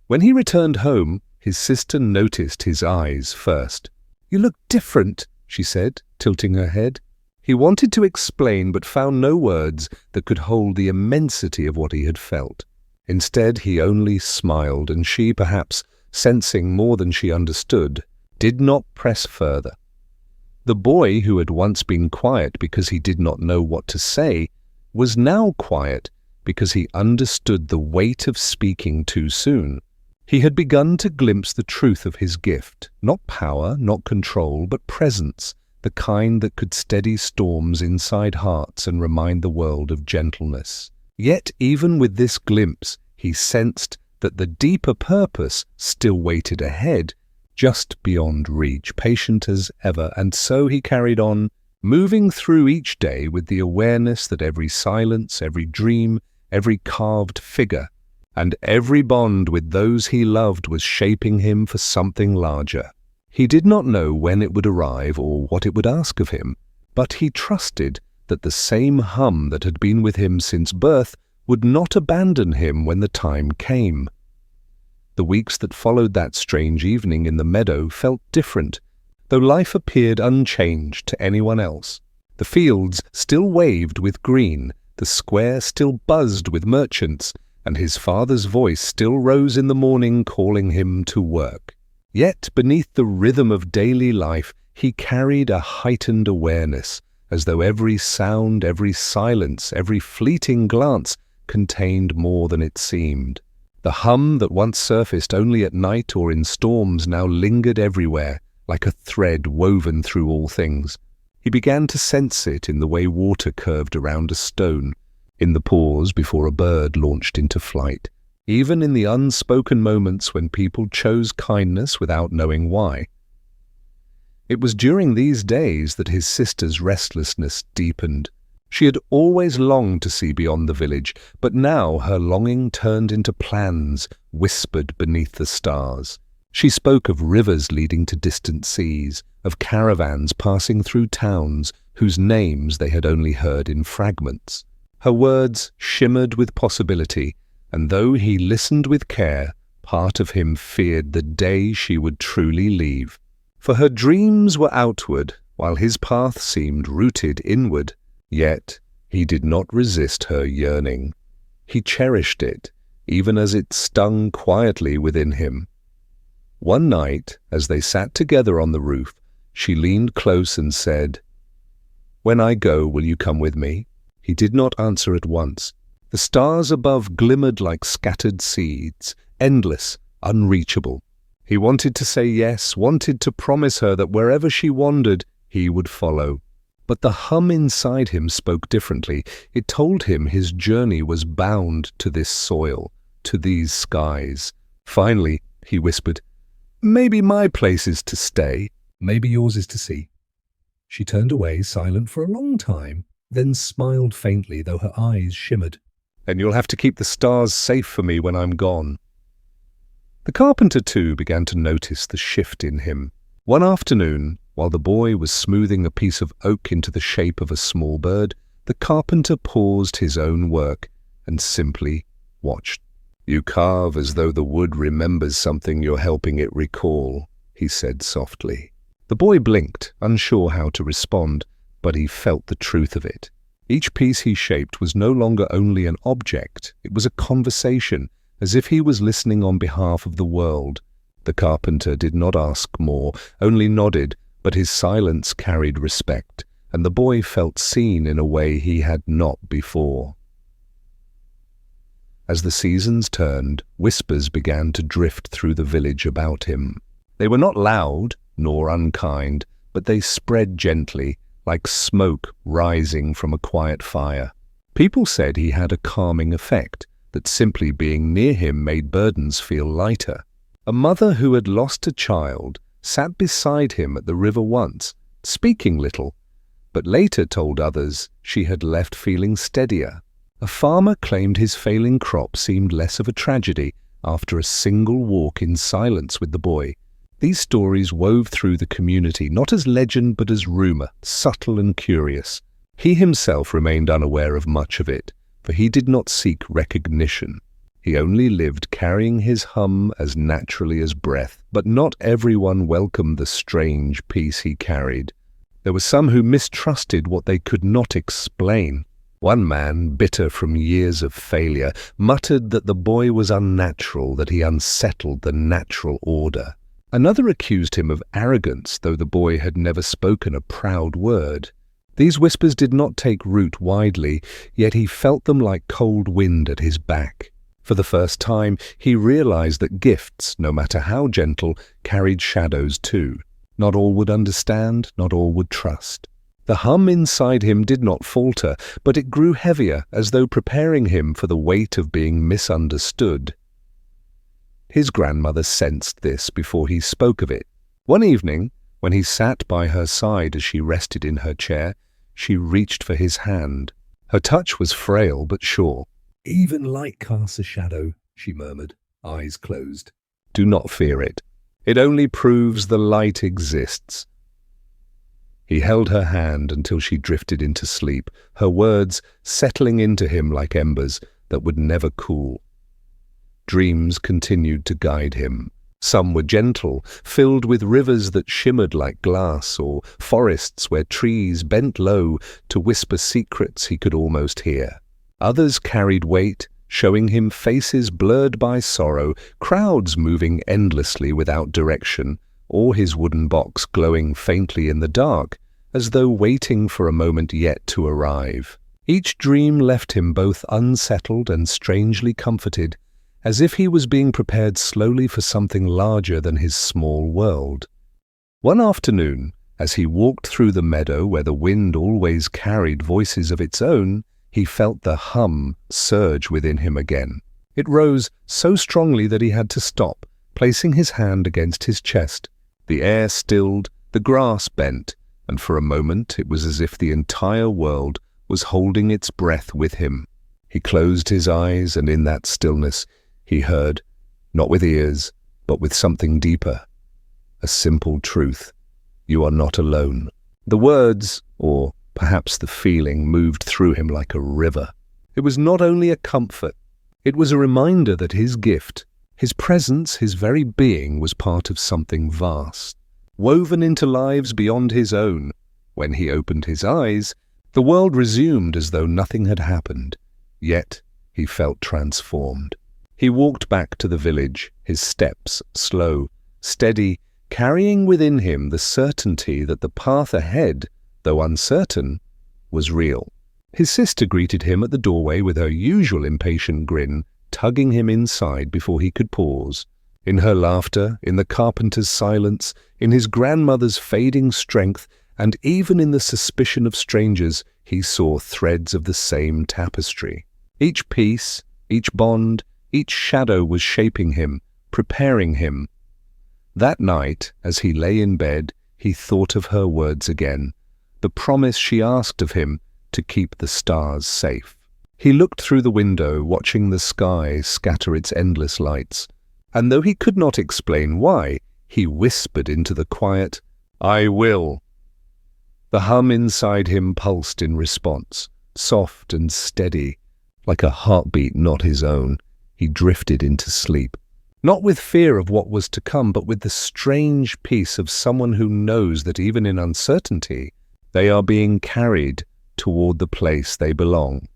When he returned home, his sister noticed his eyes first. "You look different," she said, tilting her head. He wanted to explain, but found no words that could hold the immensity of what he had felt. Instead, he only smiled, and she, perhaps sensing more than she understood, did not press further. The boy, who had once been quiet because he did not know what to say, was now quiet because he understood the weight of speaking too soon. He had begun to glimpse the truth of his gift, not power, not control, but presence, the kind that could steady storms inside hearts and remind the world of gentleness. Yet even with this glimpse, he sensed that the deeper purpose still waited ahead, just beyond reach, patient as ever, and so he carried on, moving through each day with the awareness that every silence, every dream, every carved figure, and every bond with those he loved was shaping him for something larger. He did not know when it would arrive or what it would ask of him, but he trusted that the same hum that had been with him since birth would not abandon him when the time came. The weeks that followed that strange evening in the meadow felt different, though life appeared unchanged to anyone else. The fields still waved with green, the square still buzzed with merchants, and his father's voice still rose in the morning calling him to work. Yet beneath the rhythm of daily life he carried a heightened awareness, as though every sound, every silence, every fleeting glance contained more than it seemed. The hum that once surfaced only at night or in storms now lingered everywhere, like a thread woven through all things. He began to sense it in the way water curved around a stone, in the pause before a bird launched into flight, even in the unspoken moments when people chose kindness without knowing why. It was during these days that his sister's restlessness deepened. She had always longed to see beyond the village, but now her longing turned into plans whispered beneath the stars. She spoke of rivers leading to distant seas, of caravans passing through towns whose names they had only heard in fragments. Her words shimmered with possibility, and though he listened with care, part of him feared the day she would truly leave. For her dreams were outward, while his path seemed rooted inward. Yet he did not resist her yearning. He cherished it, even as it stung quietly within him. One night, as they sat together on the roof, she leaned close and said, "When I go, will you come with me?" He did not answer at once. The stars above glimmered like scattered seeds, endless, unreachable. He wanted to say yes, wanted to promise her that wherever she wandered, he would follow. But the hum inside him spoke differently. It told him his journey was bound to this soil, to these skies. Finally, he whispered, "Maybe my place is to stay. Maybe yours is to see." She turned away, silent for a long time, then smiled faintly, though her eyes shimmered. "And you'll have to keep the stars safe for me when I'm gone." The carpenter, too, began to notice the shift in him. One afternoon, while the boy was smoothing a piece of oak into the shape of a small bird, the carpenter paused his own work and simply watched. "You carve as though the wood remembers something you're helping it recall," he said softly. The boy blinked, unsure how to respond, but he felt the truth of it. Each piece he shaped was no longer only an object, it was a conversation, as if he was listening on behalf of the world. The carpenter did not ask more, only nodded, but his silence carried respect, and the boy felt seen in a way he had not before. As the seasons turned, whispers began to drift through the village about him. They were not loud, nor unkind, but they spread gently, like smoke rising from a quiet fire. People said he had a calming effect, that simply being near him made burdens feel lighter. A mother who had lost a child sat beside him at the river once, speaking little, but later told others she had left feeling steadier. A farmer claimed his failing crop seemed less of a tragedy after a single walk in silence with the boy. These stories wove through the community, not as legend but as rumor, subtle and curious. He himself remained unaware of much of it, for he did not seek recognition. He only lived carrying his hum as naturally as breath, but not everyone welcomed the strange peace he carried. There were some who mistrusted what they could not explain. One man, bitter from years of failure, muttered that the boy was unnatural, that he unsettled the natural order. Another accused him of arrogance, though the boy had never spoken a proud word. These whispers did not take root widely, yet he felt them like cold wind at his back. For the first time, he realized that gifts, no matter how gentle, carried shadows too. Not all would understand, not all would trust. The hum inside him did not falter, but it grew heavier, as though preparing him for the weight of being misunderstood. His grandmother sensed this before he spoke of it. One evening, when he sat by her side as she rested in her chair, she reached for his hand. Her touch was frail but sure. "Even light casts a shadow," she murmured, eyes closed. "Do not fear it. It only proves the light exists." He held her hand until she drifted into sleep, her words settling into him like embers that would never cool. Dreams continued to guide him. Some were gentle, filled with rivers that shimmered like glass, or forests where trees bent low to whisper secrets he could almost hear. Others carried weight, showing him faces blurred by sorrow, crowds moving endlessly without direction, or his wooden box glowing faintly in the dark, as though waiting for a moment yet to arrive. Each dream left him both unsettled and strangely comforted, as if he was being prepared slowly for something larger than his small world. One afternoon, as he walked through the meadow where the wind always carried voices of its own, he felt the hum surge within him again. It rose so strongly that he had to stop, placing his hand against his chest. The air stilled, the grass bent, and for a moment it was as if the entire world was holding its breath with him. He closed his eyes, and in that stillness he heard, not with ears, but with something deeper, a simple truth. You are not alone. The words, or perhaps the feeling, moved through him like a river. It was not only a comfort, it was a reminder that his gift, his presence, his very being was part of something vast, woven into lives beyond his own. When he opened his eyes, the world resumed as though nothing had happened, yet he felt transformed. He walked back to the village, his steps slow, steady, carrying within him the certainty that the path ahead, though uncertain, was real. His sister greeted him at the doorway with her usual impatient grin, tugging him inside before he could pause. In her laughter, in the carpenter's silence, in his grandmother's fading strength, and even in the suspicion of strangers, he saw threads of the same tapestry. Each piece, each bond, each shadow was shaping him, preparing him. That night, as he lay in bed, he thought of her words again, the promise she asked of him to keep the stars safe. He looked through the window, watching the sky scatter its endless lights, and though he could not explain why, he whispered into the quiet, "I will." The hum inside him pulsed in response, soft and steady, like a heartbeat not his own. He drifted into sleep, not with fear of what was to come, but with the strange peace of someone who knows that even in uncertainty, they are being carried toward the place they belong.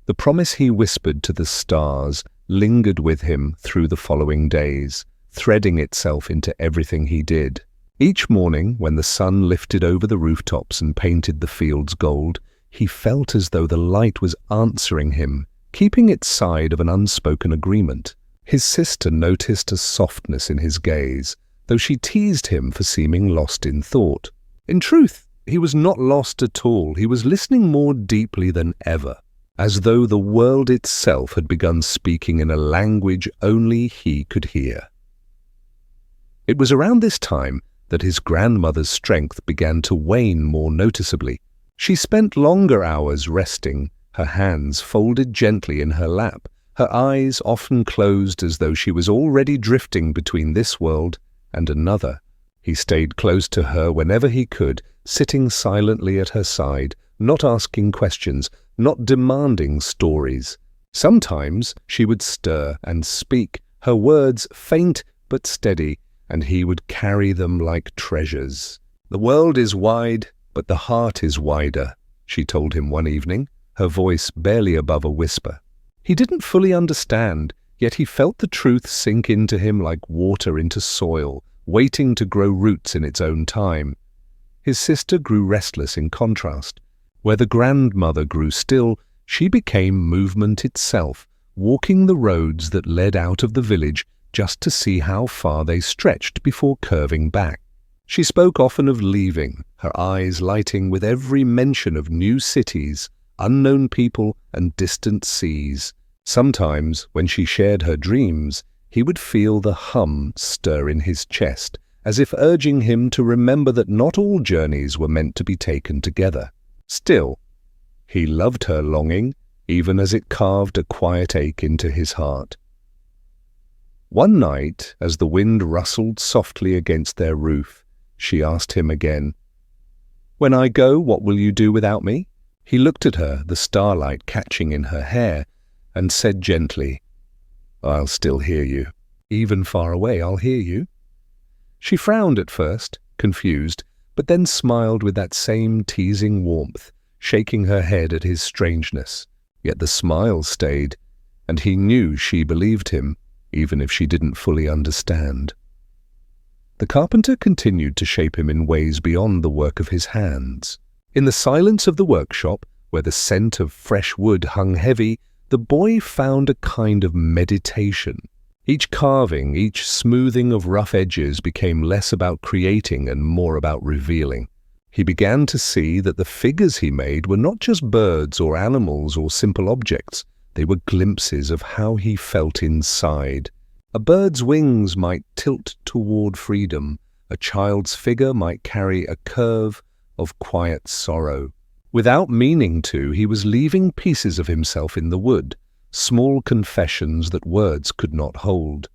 The promise he whispered to the stars lingered with him through the following days, threading itself into everything he did. Each morning, when the sun lifted over the rooftops and painted the fields gold, he felt as though the light was answering him, keeping its side of an unspoken agreement. His sister noticed a softness in his gaze, though she teased him for seeming lost in thought. In truth, he was not lost at all. He was listening more deeply than ever, as though the world itself had begun speaking in a language only he could hear. It was around this time that his grandmother's strength began to wane more noticeably. She spent longer hours resting, her hands folded gently in her lap, her eyes often closed as though she was already drifting between this world and another. He stayed close to her whenever he could, sitting silently at her side, not asking questions, not demanding stories. Sometimes she would stir and speak, her words faint but steady, and he would carry them like treasures. "The world is wide, but the heart is wider," she told him one evening, her voice barely above a whisper. He didn't fully understand, yet he felt the truth sink into him like water into soil, waiting to grow roots in its own time. His sister grew restless in contrast. Where the grandmother grew still, she became movement itself, walking the roads that led out of the village just to see how far they stretched before curving back. She spoke often of leaving, her eyes lighting with every mention of new cities, unknown people, and distant seas. Sometimes, when she shared her dreams, he would feel the hum stir in his chest, as if urging him to remember that not all journeys were meant to be taken together. Still, he loved her longing, even as it carved a quiet ache into his heart. One night, as the wind rustled softly against their roof, she asked him again, "When I go, what will you do without me?" He looked at her, the starlight catching in her hair, and said gently, "I'll still hear you. Even far away, I'll hear you." She frowned at first, confused, but then smiled with that same teasing warmth, shaking her head at his strangeness. Yet the smile stayed, and he knew she believed him, even if she didn't fully understand. The carpenter continued to shape him in ways beyond the work of his hands. In the silence of the workshop, where the scent of fresh wood hung heavy, the boy found a kind of meditation. Each carving, each smoothing of rough edges became less about creating and more about revealing. He began to see that the figures he made were not just birds or animals or simple objects. They were glimpses of how he felt inside. A bird's wings might tilt toward freedom. A child's figure might carry a curve of quiet sorrow. Without meaning to, he was leaving pieces of himself in the wood, small confessions that words could not hold.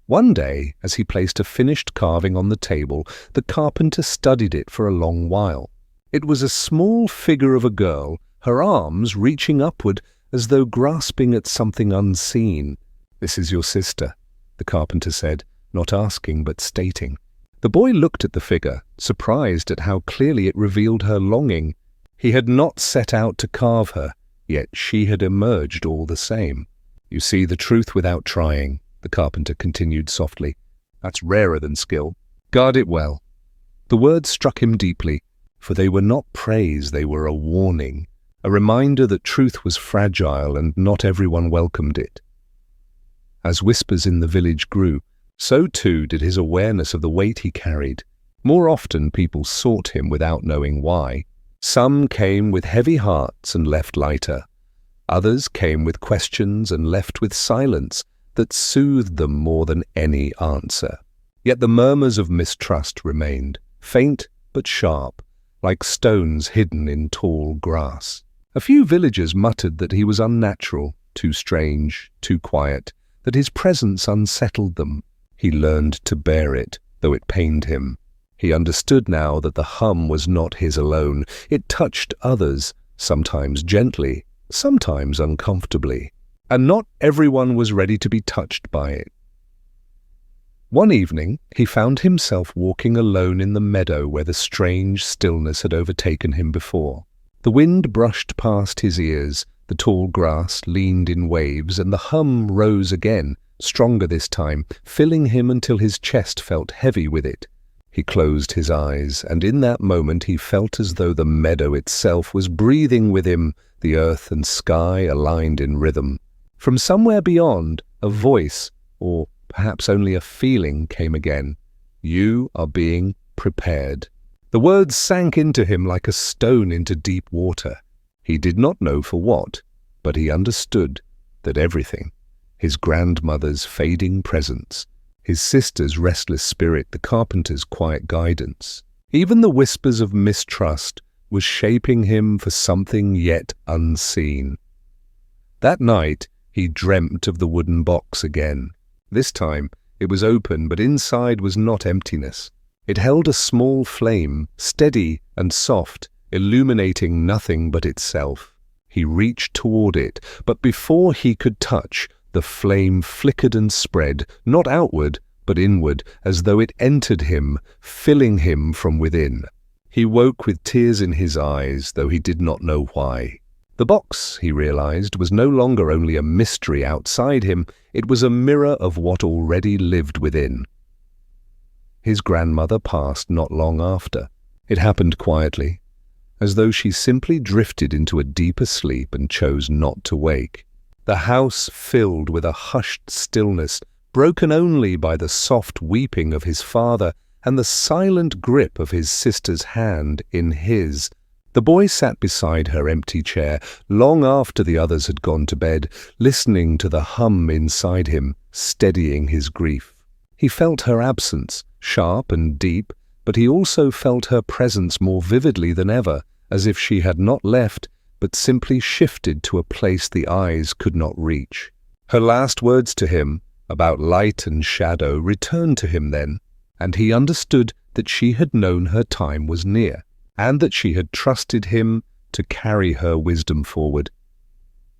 One day, as he placed a finished carving on the table, the carpenter studied it for a long while. It was a small figure of a girl, her arms reaching upward as though grasping at something unseen. "This is your sister," the carpenter said, not asking but stating. The boy looked at the figure, surprised at how clearly it revealed her longing. He had not set out to carve her, yet she had emerged all the same. "You see the truth without trying," the carpenter continued softly. "That's rarer than skill. Guard it well." The words struck him deeply, for they were not praise, they were a warning, a reminder that truth was fragile and not everyone welcomed it. As whispers in the village grew, so too did his awareness of the weight he carried. More often people sought him without knowing why. Some came with heavy hearts and left lighter. Others came with questions and left with silence that soothed them more than any answer. Yet the murmurs of mistrust remained, faint but sharp, like stones hidden in tall grass. A few villagers muttered that he was unnatural, too strange, too quiet, that his presence unsettled them. He learned to bear it, though it pained him. He understood now that the hum was not his alone. It touched others, sometimes gently, sometimes uncomfortably, and not everyone was ready to be touched by it. One evening, he found himself walking alone in the meadow where the strange stillness had overtaken him before. The wind brushed past his ears, the tall grass leaned in waves, and the hum rose again, stronger this time, filling him until his chest felt heavy with it. He closed his eyes, and in that moment he felt as though the meadow itself was breathing with him, the earth and sky aligned in rhythm. From somewhere beyond, a voice, or perhaps only a feeling, came again. You are being prepared. The words sank into him like a stone into deep water. He did not know for what, but he understood that everything, his grandmother's fading presence, his sister's restless spirit, the carpenter's quiet guidance, even the whispers of mistrust, was shaping him for something yet unseen. That night, he dreamt of the wooden box again. This time, it was open, but inside was not emptiness. It held a small flame, steady and soft, illuminating nothing but itself. He reached toward it, but before he could touch, the flame flickered and spread, not outward, but inward, as though it entered him, filling him from within. He woke with tears in his eyes, though he did not know why. The box, he realized, was no longer only a mystery outside him, it was a mirror of what already lived within. His grandmother passed not long after. It happened quietly, as though she simply drifted into a deeper sleep and chose not to wake. The house filled with a hushed stillness, broken only by the soft weeping of his father and the silent grip of his sister's hand in his. The boy sat beside her empty chair, long after the others had gone to bed, listening to the hum inside him, steadying his grief. He felt her absence, sharp and deep, but he also felt her presence more vividly than ever, as if she had not left, but simply shifted to a place the eyes could not reach. Her last words to him, about light and shadow, returned to him then, and he understood that she had known her time was near, and that she had trusted him to carry her wisdom forward.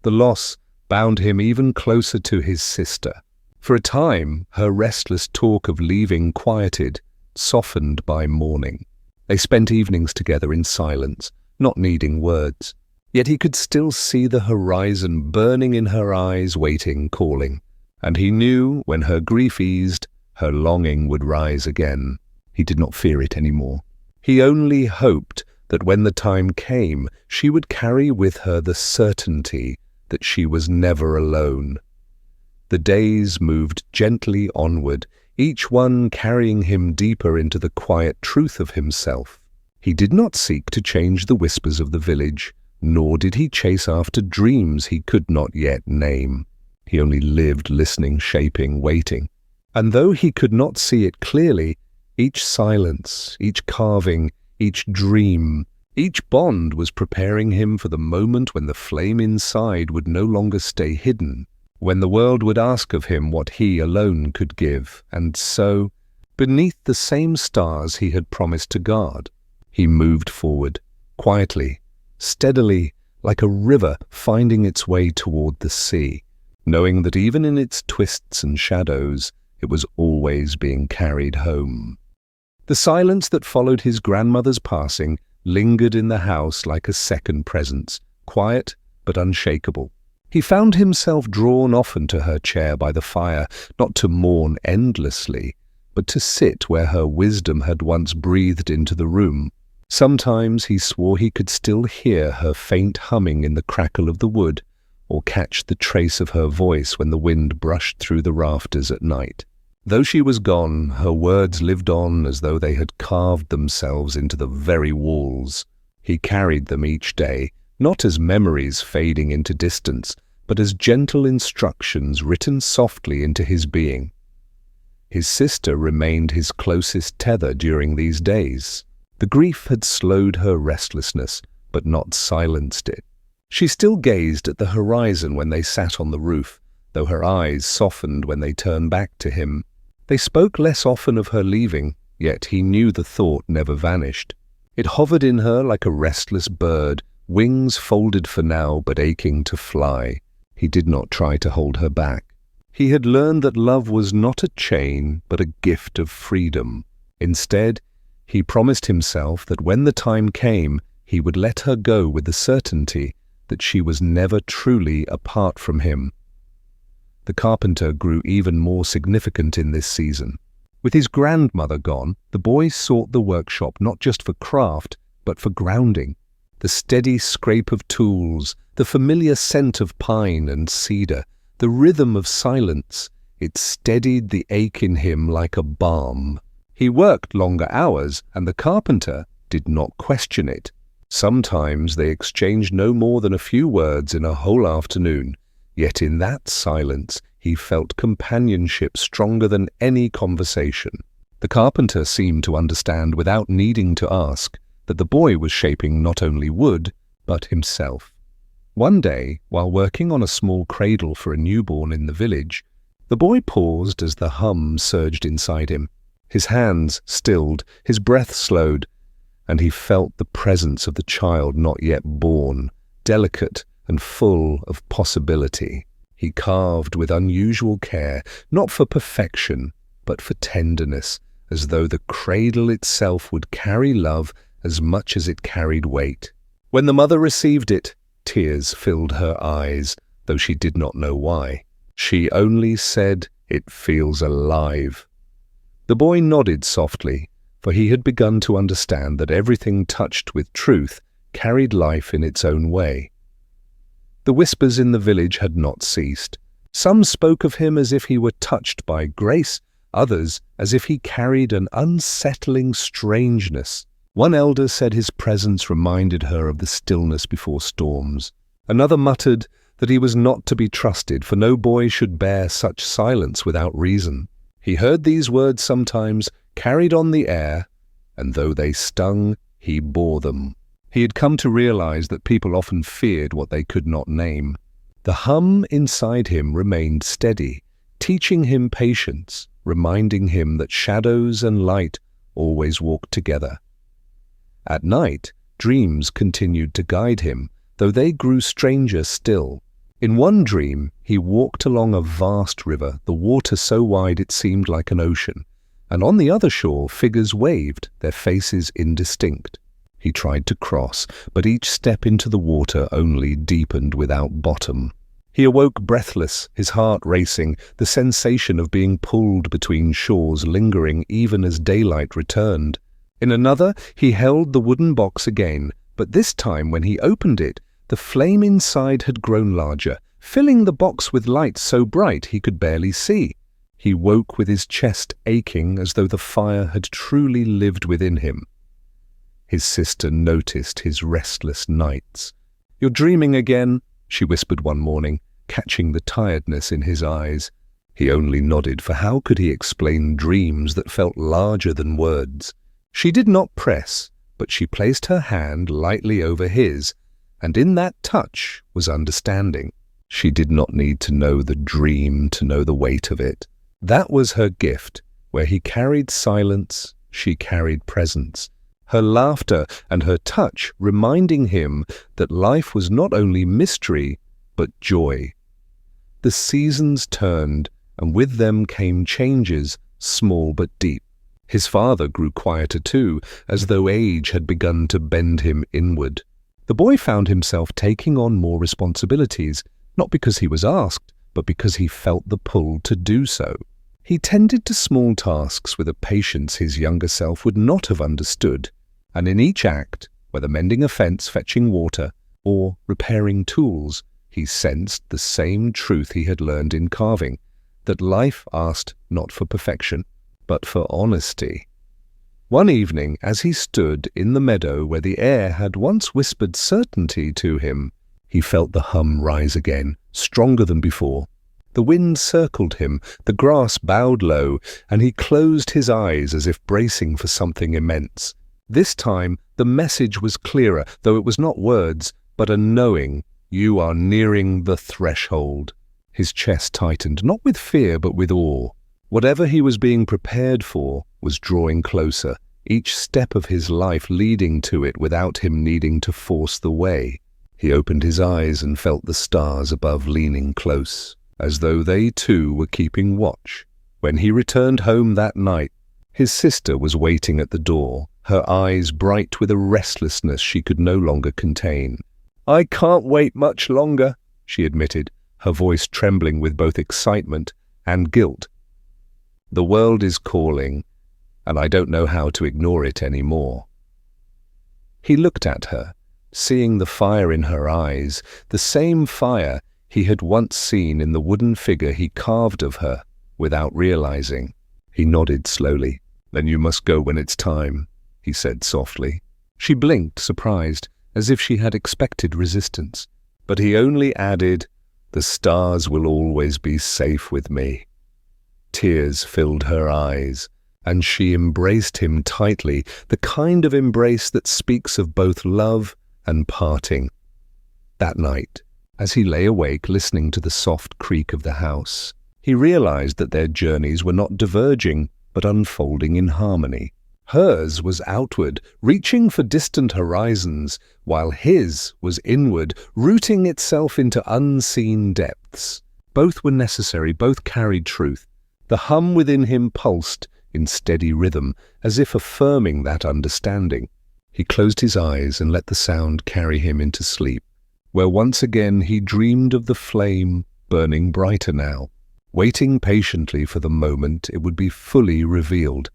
The loss bound him even closer to his sister. For a time, her restless talk of leaving quieted, softened by mourning. They spent evenings together in silence, not needing words. Yet he could still see the horizon burning in her eyes, waiting, calling. And he knew when her grief eased, her longing would rise again. He did not fear it anymore. He only hoped that when the time came, she would carry with her the certainty that she was never alone. The days moved gently onward, each one carrying him deeper into the quiet truth of himself. He did not seek to change the whispers of the village, nor did he chase after dreams he could not yet name. He only lived listening, shaping, waiting. And though he could not see it clearly, each silence, each carving, each dream, each bond was preparing him for the moment when the flame inside would no longer stay hidden, when the world would ask of him what he alone could give. And so, beneath the same stars he had promised to guard, he moved forward, quietly, steadily, like a river finding its way toward the sea, knowing that even in its twists and shadows, it was always being carried home. The silence that followed his grandmother's passing lingered in the house like a second presence, quiet but unshakable. He found himself drawn often to her chair by the fire, not to mourn endlessly, but to sit where her wisdom had once breathed into the room. Sometimes he swore he could still hear her faint humming in the crackle of the wood, or catch the trace of her voice when the wind brushed through the rafters at night. Though she was gone, her words lived on as though they had carved themselves into the very walls. He carried them each day, not as memories fading into distance, but as gentle instructions written softly into his being. His sister remained his closest tether during these days. The grief had slowed her restlessness, but not silenced it. She still gazed at the horizon when they sat on the roof, though her eyes softened when they turned back to him. They spoke less often of her leaving, yet he knew the thought never vanished. It hovered in her like a restless bird, wings folded for now but aching to fly. He did not try to hold her back. He had learned that love was not a chain but a gift of freedom. Instead, he promised himself that when the time came, he would let her go with the certainty that she was never truly apart from him. The carpenter grew even more significant in this season. With his grandmother gone, the boy sought the workshop not just for craft, but for grounding. The steady scrape of tools, the familiar scent of pine and cedar, the rhythm of silence, it steadied the ache in him like a balm. He worked longer hours, and the carpenter did not question it. Sometimes they exchanged no more than a few words in a whole afternoon, yet in that silence he felt companionship stronger than any conversation. The carpenter seemed to understand without needing to ask that the boy was shaping not only wood, but himself. One day, while working on a small cradle for a newborn in the village, the boy paused as the hum surged inside him. His hands stilled, his breath slowed, and he felt the presence of the child not yet born, delicate and full of possibility. He carved with unusual care, not for perfection, but for tenderness, as though the cradle itself would carry love as much as it carried weight. When the mother received it, tears filled her eyes, though she did not know why. She only said, "It feels alive." The boy nodded softly, for he had begun to understand that everything touched with truth carried life in its own way. The whispers in the village had not ceased. Some spoke of him as if he were touched by grace, others as if he carried an unsettling strangeness. One elder said his presence reminded her of the stillness before storms. Another muttered that he was not to be trusted, for no boy should bear such silence without reason. He heard these words sometimes, carried on the air, and though they stung, he bore them. He had come to realize that people often feared what they could not name. The hum inside him remained steady, teaching him patience, reminding him that shadows and light always walk together. At night, dreams continued to guide him, though they grew stranger still. In one dream, he walked along a vast river, the water so wide it seemed like an ocean, and on the other shore figures waved, their faces indistinct. He tried to cross, but each step into the water only deepened without bottom. He awoke breathless, his heart racing, the sensation of being pulled between shores lingering even as daylight returned. In another, he held the wooden box again, but this time when he opened it, the flame inside had grown larger, filling the box with light so bright he could barely see. He woke with his chest aching as though the fire had truly lived within him. His sister noticed his restless nights. "You're dreaming again," she whispered one morning, catching the tiredness in his eyes. He only nodded, for how could he explain dreams that felt larger than words? She did not press, but she placed her hand lightly over his, and in that touch was understanding. She did not need to know the dream to know the weight of it. That was her gift. Where he carried silence, she carried presence. Her laughter and her touch reminding him that life was not only mystery, but joy. The seasons turned, and with them came changes, small but deep. His father grew quieter too, as though age had begun to bend him inward. The boy found himself taking on more responsibilities, not because he was asked, but because he felt the pull to do so. He tended to small tasks with a patience his younger self would not have understood, and in each act, whether mending a fence, fetching water, or repairing tools, he sensed the same truth he had learned in carving, that life asked not for perfection, but for honesty. One evening, as he stood in the meadow where the air had once whispered certainty to him, he felt the hum rise again, stronger than before. The wind circled him, the grass bowed low, and he closed his eyes as if bracing for something immense. This time the message was clearer, though it was not words, but a knowing. You are nearing the threshold. His chest tightened, not with fear but with awe. Whatever he was being prepared for was drawing closer, each step of his life leading to it without him needing to force the way. He opened his eyes and felt the stars above leaning close, as though they too were keeping watch. When he returned home that night, his sister was waiting at the door, her eyes bright with a restlessness she could no longer contain. "I can't wait much longer," she admitted, her voice trembling with both excitement and guilt. "The world is calling, and I don't know how to ignore it anymore." He looked at her, seeing the fire in her eyes, the same fire he had once seen in the wooden figure he carved of her, without realizing. He nodded slowly. "Then you must go when it's time," he said softly. She blinked, surprised, as if she had expected resistance. But he only added, "The stars will always be safe with me." Tears filled her eyes, and she embraced him tightly, the kind of embrace that speaks of both love and parting. That night, as he lay awake listening to the soft creak of the house, he realized that their journeys were not diverging, but unfolding in harmony. Hers was outward, reaching for distant horizons, while his was inward, rooting itself into unseen depths. Both were necessary, both carried truth. The hum within him pulsed in steady rhythm, as if affirming that understanding. He closed his eyes and let the sound carry him into sleep, where once again he dreamed of the flame burning brighter now, waiting patiently for the moment it would be fully revealed.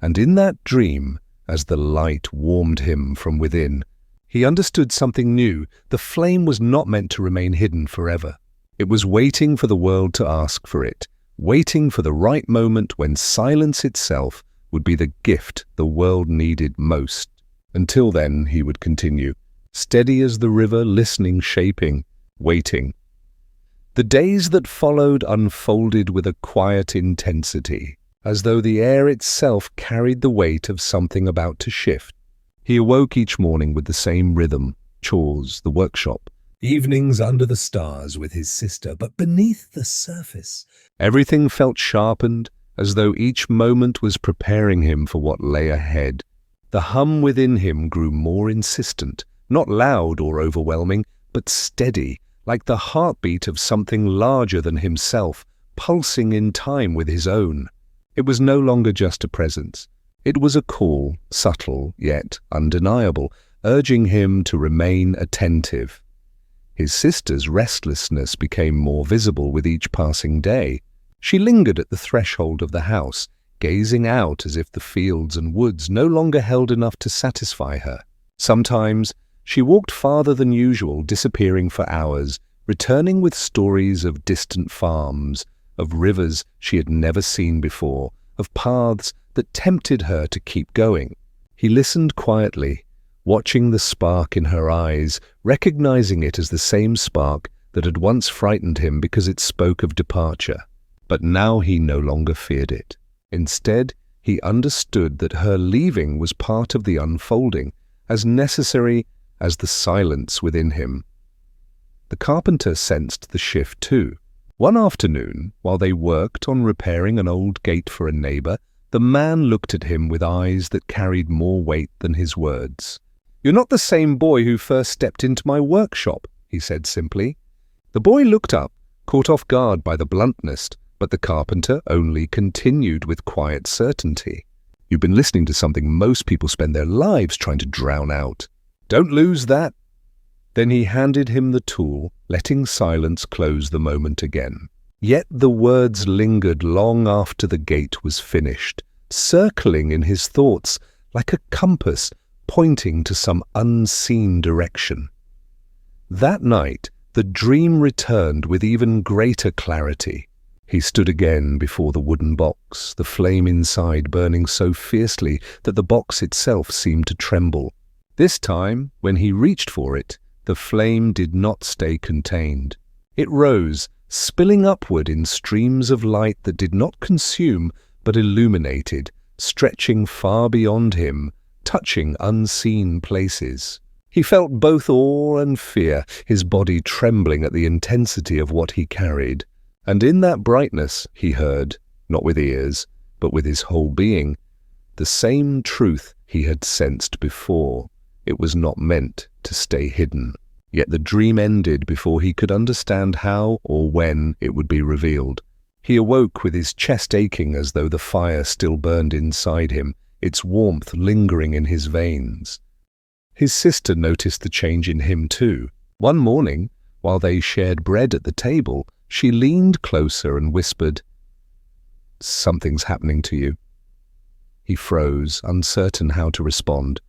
And in that dream, as the light warmed him from within, he understood something new. The flame was not meant to remain hidden forever. It was waiting for the world to ask for it, waiting for the right moment when silence itself would be the gift the world needed most. Until then, he would continue, steady as the river, listening, shaping, waiting. The days that followed unfolded with a quiet intensity, as though the air itself carried the weight of something about to shift. He awoke each morning with the same rhythm, chores, the workshop, evenings under the stars with his sister, but beneath the surface, everything felt sharpened, as though each moment was preparing him for what lay ahead. The hum within him grew more insistent, not loud or overwhelming, but steady, like the heartbeat of something larger than himself, pulsing in time with his own. It was no longer just a presence. It was a call, subtle yet undeniable, urging him to remain attentive. His sister's restlessness became more visible with each passing day. She lingered at the threshold of the house, gazing out as if the fields and woods no longer held enough to satisfy her. Sometimes she walked farther than usual, disappearing for hours, returning with stories of distant farms, of rivers she had never seen before, of paths that tempted her to keep going. He listened quietly, watching the spark in her eyes, recognizing it as the same spark that had once frightened him because it spoke of departure. But now he no longer feared it. Instead, he understood that her leaving was part of the unfolding, as necessary as the silence within him. The carpenter sensed the shift too. One afternoon, while they worked on repairing an old gate for a neighbor, the man looked at him with eyes that carried more weight than his words. "You're not the same boy who first stepped into my workshop," he said simply. The boy looked up, caught off guard by the bluntness, but the carpenter only continued with quiet certainty. "You've been listening to something most people spend their lives trying to drown out. Don't lose that." Then he handed him the tool, letting silence close the moment again. Yet the words lingered long after the gate was finished, circling in his thoughts like a compass pointing to some unseen direction. That night, the dream returned with even greater clarity. He stood again before the wooden box, the flame inside burning so fiercely that the box itself seemed to tremble. This time, when he reached for it, the flame did not stay contained. It rose, spilling upward in streams of light that did not consume but illuminated, stretching far beyond him, touching unseen places. He felt both awe and fear, his body trembling at the intensity of what he carried. And in that brightness he heard, not with ears, but with his whole being, the same truth he had sensed before. It was not meant to stay hidden. Yet the dream ended before he could understand how or when it would be revealed. He awoke with his chest aching as though the fire still burned inside him, its warmth lingering in his veins. His sister noticed the change in him too. One morning, while they shared bread at the table, she leaned closer and whispered, "Something's happening to you." He froze, uncertain how to respond,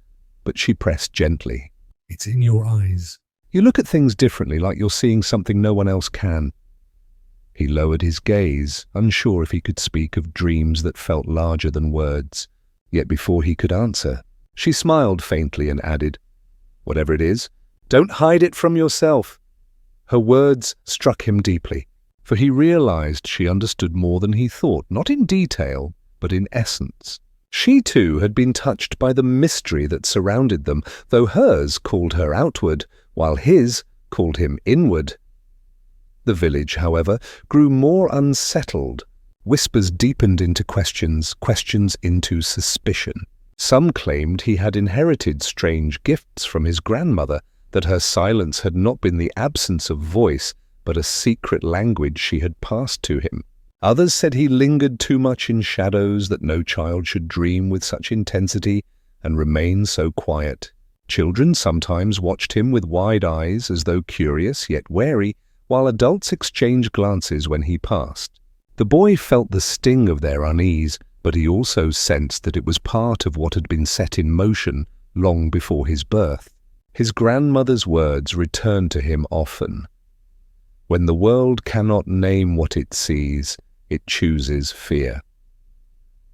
but she pressed gently. "It's in your eyes. You look at things differently, like you're seeing something no one else can." He lowered his gaze, unsure if he could speak of dreams that felt larger than words. Yet before he could answer, she smiled faintly and added, "Whatever it is, don't hide it from yourself." Her words struck him deeply, for he realized she understood more than he thought, not in detail, but in essence. She too had been touched by the mystery that surrounded them, though hers called her outward, while his called him inward. The village, however, grew more unsettled. Whispers deepened into questions, questions into suspicion. Some claimed he had inherited strange gifts from his grandmother, that her silence had not been the absence of voice, but a secret language she had passed to him. Others said he lingered too much in shadows, that no child should dream with such intensity and remain so quiet. Children sometimes watched him with wide eyes, as though curious yet wary, while adults exchanged glances when he passed. The boy felt the sting of their unease, but he also sensed that it was part of what had been set in motion long before his birth. His grandmother's words returned to him often. When the world cannot name what it sees, it chooses fear.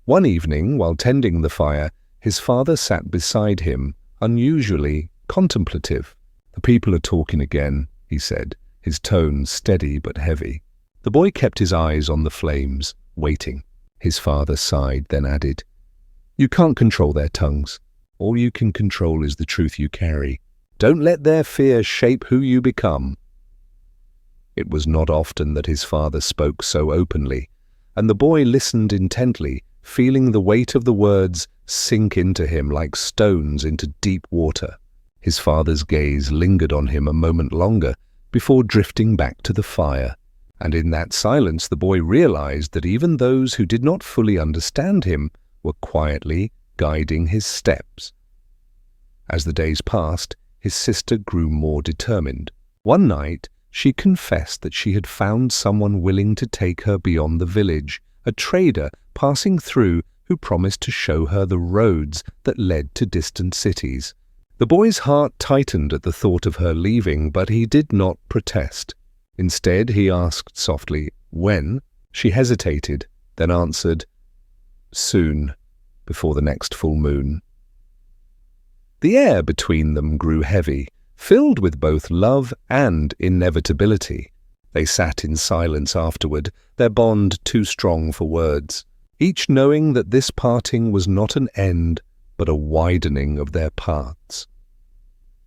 One evening, while tending the fire, his father sat beside him, unusually contemplative. "The people are talking again," he said, his tone steady but heavy. The boy kept his eyes on the flames, waiting. His father sighed, then added, "You can't control their tongues. All you can control is the truth you carry. Don't let their fear shape who you become." It was not often that his father spoke so openly, and the boy listened intently, feeling the weight of the words sink into him like stones into deep water. His father's gaze lingered on him a moment longer before drifting back to the fire, and in that silence the boy realized that even those who did not fully understand him were quietly guiding his steps. As the days passed, his sister grew more determined. One night, she confessed that she had found someone willing to take her beyond the village, a trader passing through who promised to show her the roads that led to distant cities. The boy's heart tightened at the thought of her leaving, but he did not protest. Instead, he asked softly, "When?" She hesitated, then answered, "Soon, before the next full moon." The air between them grew heavy, filled with both love and inevitability. They sat in silence afterward, their bond too strong for words, each knowing that this parting was not an end, but a widening of their paths.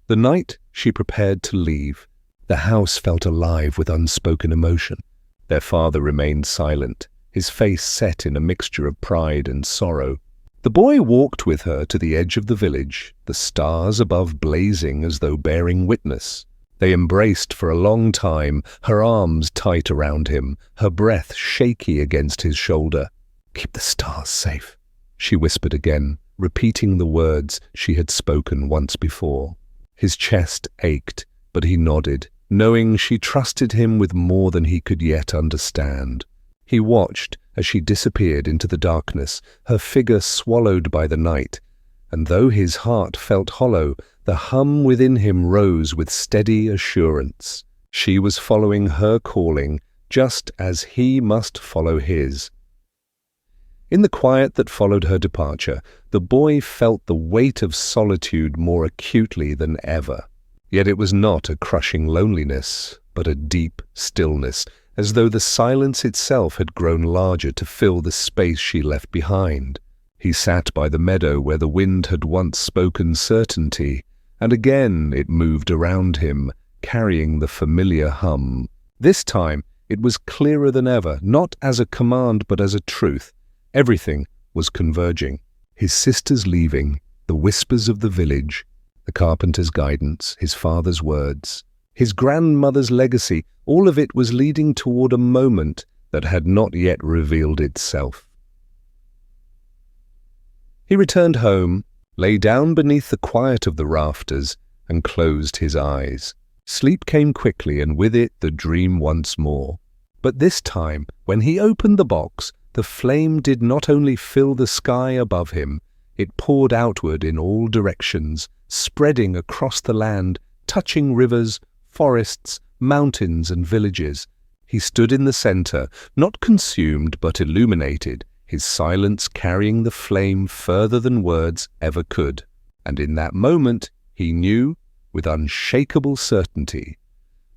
The night she prepared to leave, the house felt alive with unspoken emotion. Their father remained silent, his face set in a mixture of pride and sorrow. The boy walked with her to the edge of the village, the stars above blazing as though bearing witness. They embraced for a long time, her arms tight around him, her breath shaky against his shoulder. "Keep the stars safe," she whispered again, repeating the words she had spoken once before. His chest ached, but he nodded, knowing she trusted him with more than he could yet understand. He watched as she disappeared into the darkness, her figure swallowed by the night, and though his heart felt hollow, the hum within him rose with steady assurance. She was following her calling, just as he must follow his. In the quiet that followed her departure, the boy felt the weight of solitude more acutely than ever. Yet it was not a crushing loneliness, but a deep stillness, as though the silence itself had grown larger to fill the space she left behind. He sat by the meadow where the wind had once spoken certainty, and again it moved around him, carrying the familiar hum. This time it was clearer than ever, not as a command but as a truth. Everything was converging. His sister's leaving, the whispers of the village, the carpenter's guidance, his father's words, his grandmother's legacy, all of it was leading toward a moment that had not yet revealed itself. He returned home, lay down beneath the quiet of the rafters, and closed his eyes. Sleep came quickly, and with it the dream once more. But this time, when he opened the box, the flame did not only fill the sky above him, it poured outward in all directions, spreading across the land, touching rivers, forests, mountains, and villages. He stood in the center, not consumed but illuminated, his silence carrying the flame further than words ever could. And in that moment, he knew, with unshakable certainty,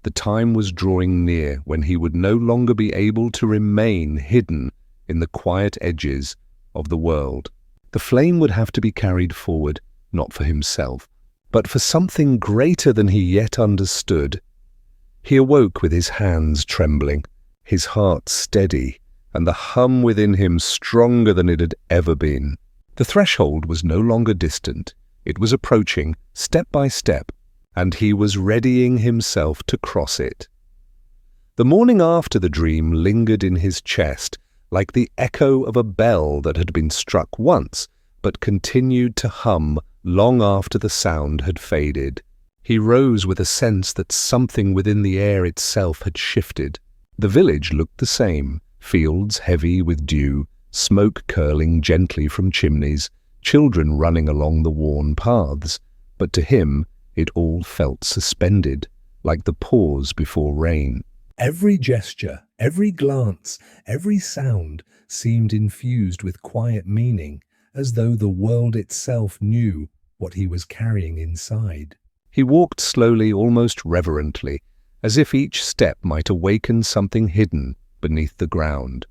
the time was drawing near when he would no longer be able to remain hidden in the quiet edges of the world. The flame would have to be carried forward, not for himself, but for something greater than he yet understood. He awoke with his hands trembling, his heart steady, and the hum within him stronger than it had ever been. The threshold was no longer distant. It was approaching, step by step, and he was readying himself to cross it. The morning after the dream lingered in his chest, like the echo of a bell that had been struck once, but continued to hum long after the sound had faded. He rose with a sense that something within the air itself had shifted. The village looked the same, fields heavy with dew, smoke curling gently from chimneys, children running along the worn paths, but to him it all felt suspended, like the pause before rain. Every gesture, every glance, every sound seemed infused with quiet meaning, as though the world itself knew what he was carrying inside. He walked slowly, almost reverently, as if each step might awaken something hidden beneath the ground.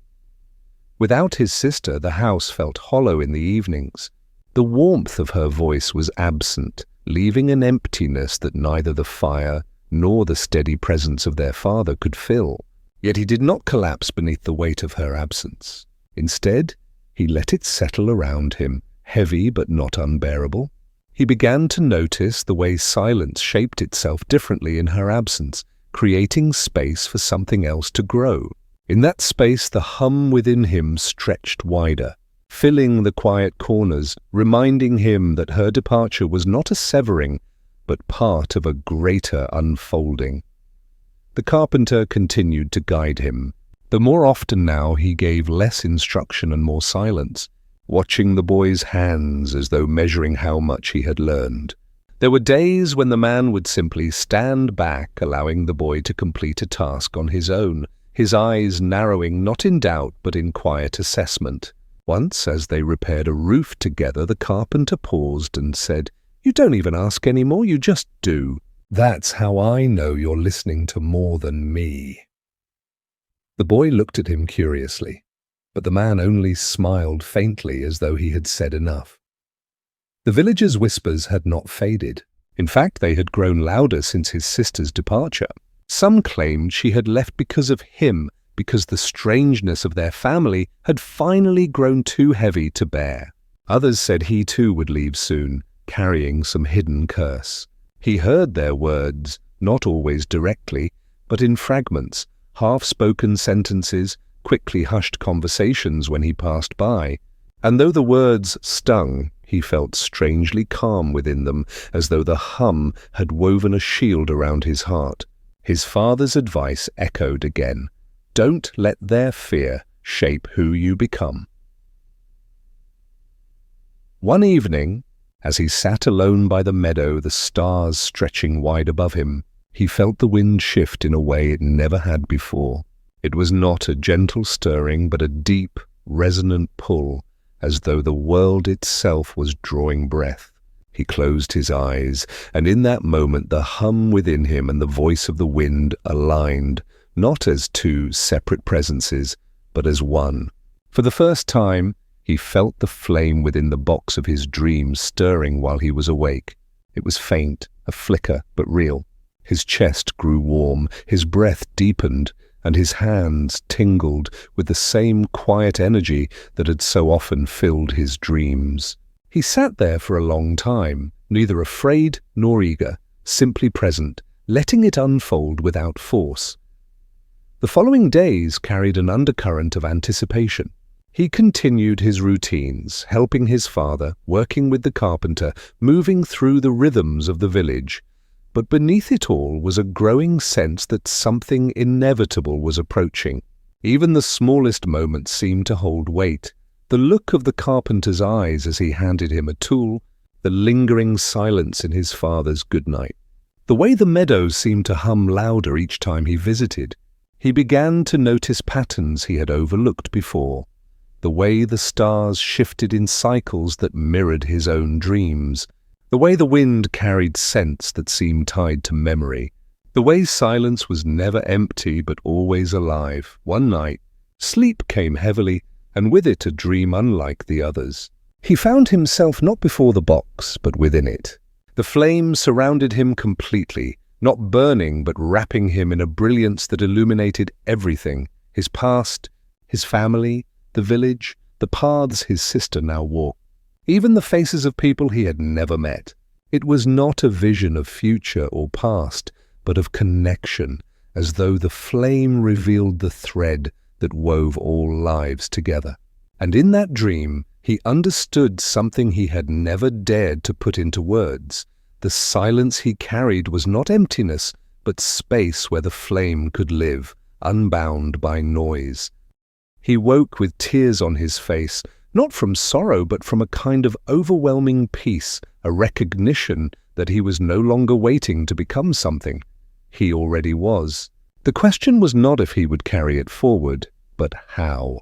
Without his sister, the house felt hollow in the evenings. The warmth of her voice was absent, leaving an emptiness that neither the fire nor the steady presence of their father could fill. Yet he did not collapse beneath the weight of her absence. Instead, he let it settle around him, heavy but not unbearable. He began to notice the way silence shaped itself differently in her absence, creating space for something else to grow. In that space, the hum within him stretched wider, filling the quiet corners, reminding him that her departure was not a severing, but part of a greater unfolding. The carpenter continued to guide him, though more often now he gave less instruction and more silence, watching the boy's hands as though measuring how much he had learned. There were days when the man would simply stand back, allowing the boy to complete a task on his own, his eyes narrowing not in doubt but in quiet assessment. Once, as they repaired a roof together, the carpenter paused and said, "You don't even ask anymore, you just do. That's how I know you're listening to more than me." The boy looked at him curiously, but the man only smiled faintly as though he had said enough. The villagers' whispers had not faded. In fact, they had grown louder since his sister's departure. Some claimed she had left because of him, because the strangeness of their family had finally grown too heavy to bear. Others said he too would leave soon, carrying some hidden curse. He heard their words, not always directly, but in fragments, half-spoken sentences, quickly hushed conversations when he passed by. And though the words stung, he felt strangely calm within them, as though the hum had woven a shield around his heart. His father's advice echoed again. Don't let their fear shape who you become. One evening, as he sat alone by the meadow, the stars stretching wide above him, he felt the wind shift in a way it never had before. It was not a gentle stirring, but a deep, resonant pull, as though the world itself was drawing breath. He closed his eyes, and in that moment the hum within him and the voice of the wind aligned, not as two separate presences, but as one. For the first time, he felt the flame within the box of his dreams stirring while he was awake. It was faint, a flicker, but real. His chest grew warm, his breath deepened, and his hands tingled with the same quiet energy that had so often filled his dreams. He sat there for a long time, neither afraid nor eager, simply present, letting it unfold without force. The following days carried an undercurrent of anticipation. He continued his routines, helping his father, working with the carpenter, moving through the rhythms of the village. But beneath it all was a growing sense that something inevitable was approaching. Even the smallest moments seemed to hold weight. The look of the carpenter's eyes as he handed him a tool, the lingering silence in his father's goodnight. The way the meadow seemed to hum louder each time he visited. He began to notice patterns he had overlooked before. The way the stars shifted in cycles that mirrored his own dreams. The way the wind carried scents that seemed tied to memory. The way silence was never empty but always alive. One night, sleep came heavily, and with it a dream unlike the others. He found himself not before the box, but within it. The flame surrounded him completely, not burning but wrapping him in a brilliance that illuminated everything: his past, his family, the village, the paths his sister now walked. Even the faces of people he had never met. It was not a vision of future or past, but of connection, as though the flame revealed the thread that wove all lives together. And in that dream, he understood something he had never dared to put into words. The silence he carried was not emptiness, but space where the flame could live, unbound by noise. He woke with tears on his face, not from sorrow, but from a kind of overwhelming peace, a recognition that he was no longer waiting to become something. He already was. The question was not if he would carry it forward, but how.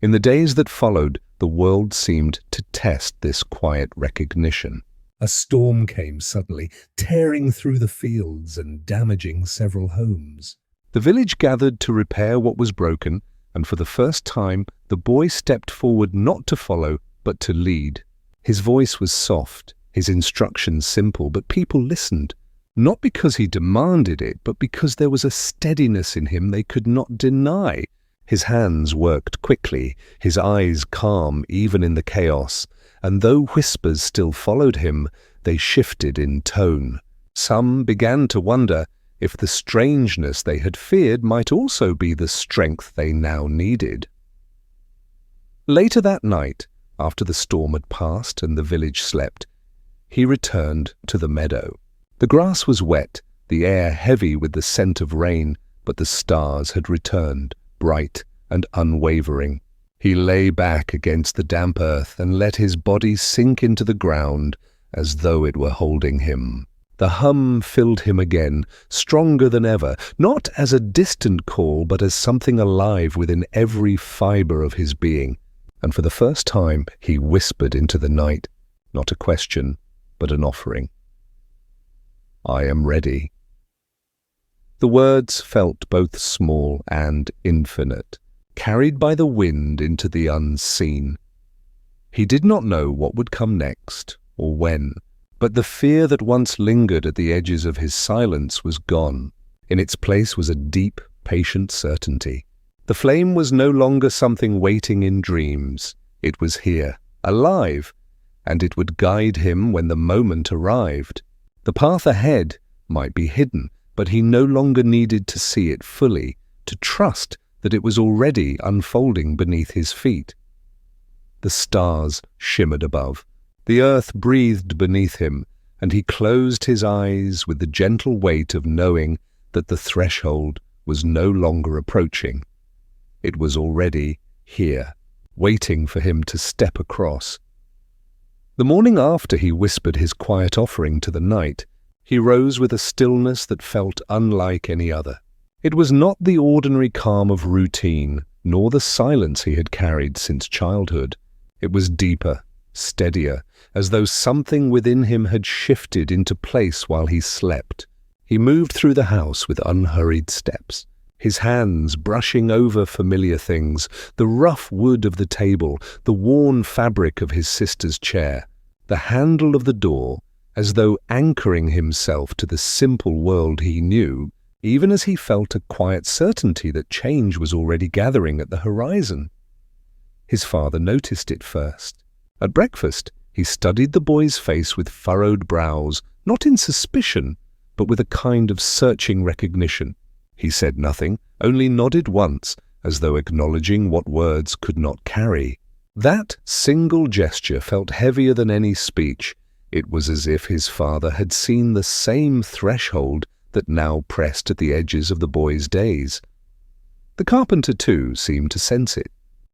In the days that followed, the world seemed to test this quiet recognition. A storm came suddenly, tearing through the fields and damaging several homes. The village gathered to repair what was broken, and for the first time, the boy stepped forward not to follow, but to lead. His voice was soft, his instructions simple, but people listened. Not because he demanded it, but because there was a steadiness in him they could not deny. His hands worked quickly, his eyes calm even in the chaos, and though whispers still followed him, they shifted in tone. Some began to wonder if the strangeness they had feared might also be the strength they now needed. Later that night, after the storm had passed and the village slept, he returned to the meadow. The grass was wet, the air heavy with the scent of rain, but the stars had returned, bright and unwavering. He lay back against the damp earth and let his body sink into the ground as though it were holding him. The hum filled him again, stronger than ever, not as a distant call, but as something alive within every fibre of his being. And for the first time he whispered into the night, not a question, but an offering. I am ready. The words felt both small and infinite, carried by the wind into the unseen. He did not know what would come next, or when, but the fear that once lingered at the edges of his silence was gone. In its place was a deep, patient certainty. The flame was no longer something waiting in dreams. It was here, alive, and it would guide him when the moment arrived. The path ahead might be hidden, but he no longer needed to see it fully, to trust that it was already unfolding beneath his feet. The stars shimmered above. The earth breathed beneath him, and he closed his eyes with the gentle weight of knowing that the threshold was no longer approaching. It was already here, waiting for him to step across. The morning after he whispered his quiet offering to the night, He rose with a stillness that felt unlike any other. It was not the ordinary calm of routine, nor the silence he had carried since childhood. It was deeper, steadier, as though something within him had shifted into place while he slept. He moved through the house with unhurried steps, his hands brushing over familiar things, the rough wood of the table, the worn fabric of his sister's chair, the handle of the door, as though anchoring himself to the simple world he knew, even as he felt a quiet certainty that change was already gathering at the horizon. His father noticed it first. At breakfast, he studied the boy's face with furrowed brows, not in suspicion, but with a kind of searching recognition. He said nothing, only nodded once, as though acknowledging what words could not carry. That single gesture felt heavier than any speech. It was as if his father had seen the same threshold that now pressed at the edges of the boy's days. The carpenter, too, seemed to sense it.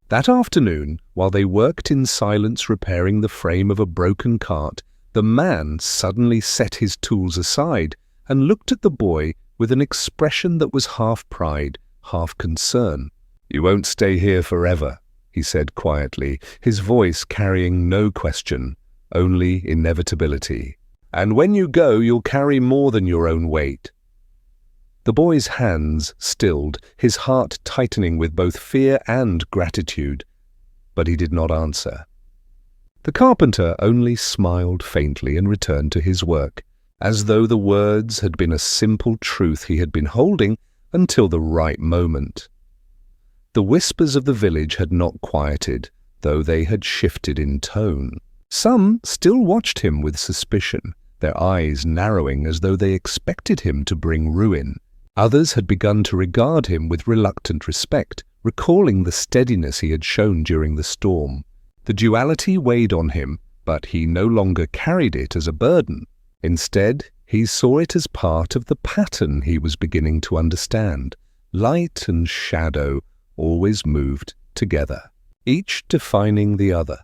That afternoon, while they worked in silence repairing the frame of a broken cart, the man suddenly set his tools aside and looked at the boy with an expression that was half pride, half concern. "You won't stay here forever," he said quietly, his voice carrying no question, only inevitability. "And when you go, you'll carry more than your own weight." The boy's hands stilled, his heart tightening with both fear and gratitude, but he did not answer. The carpenter only smiled faintly and returned to his work, as though the words had been a simple truth he had been holding until the right moment. The whispers of the village had not quieted, though they had shifted in tone. Some still watched him with suspicion, their eyes narrowing as though they expected him to bring ruin. Others had begun to regard him with reluctant respect, recalling the steadiness he had shown during the storm. The duality weighed on him, but he no longer carried it as a burden. Instead, he saw it as part of the pattern he was beginning to understand. Light and shadow always moved together, each defining the other.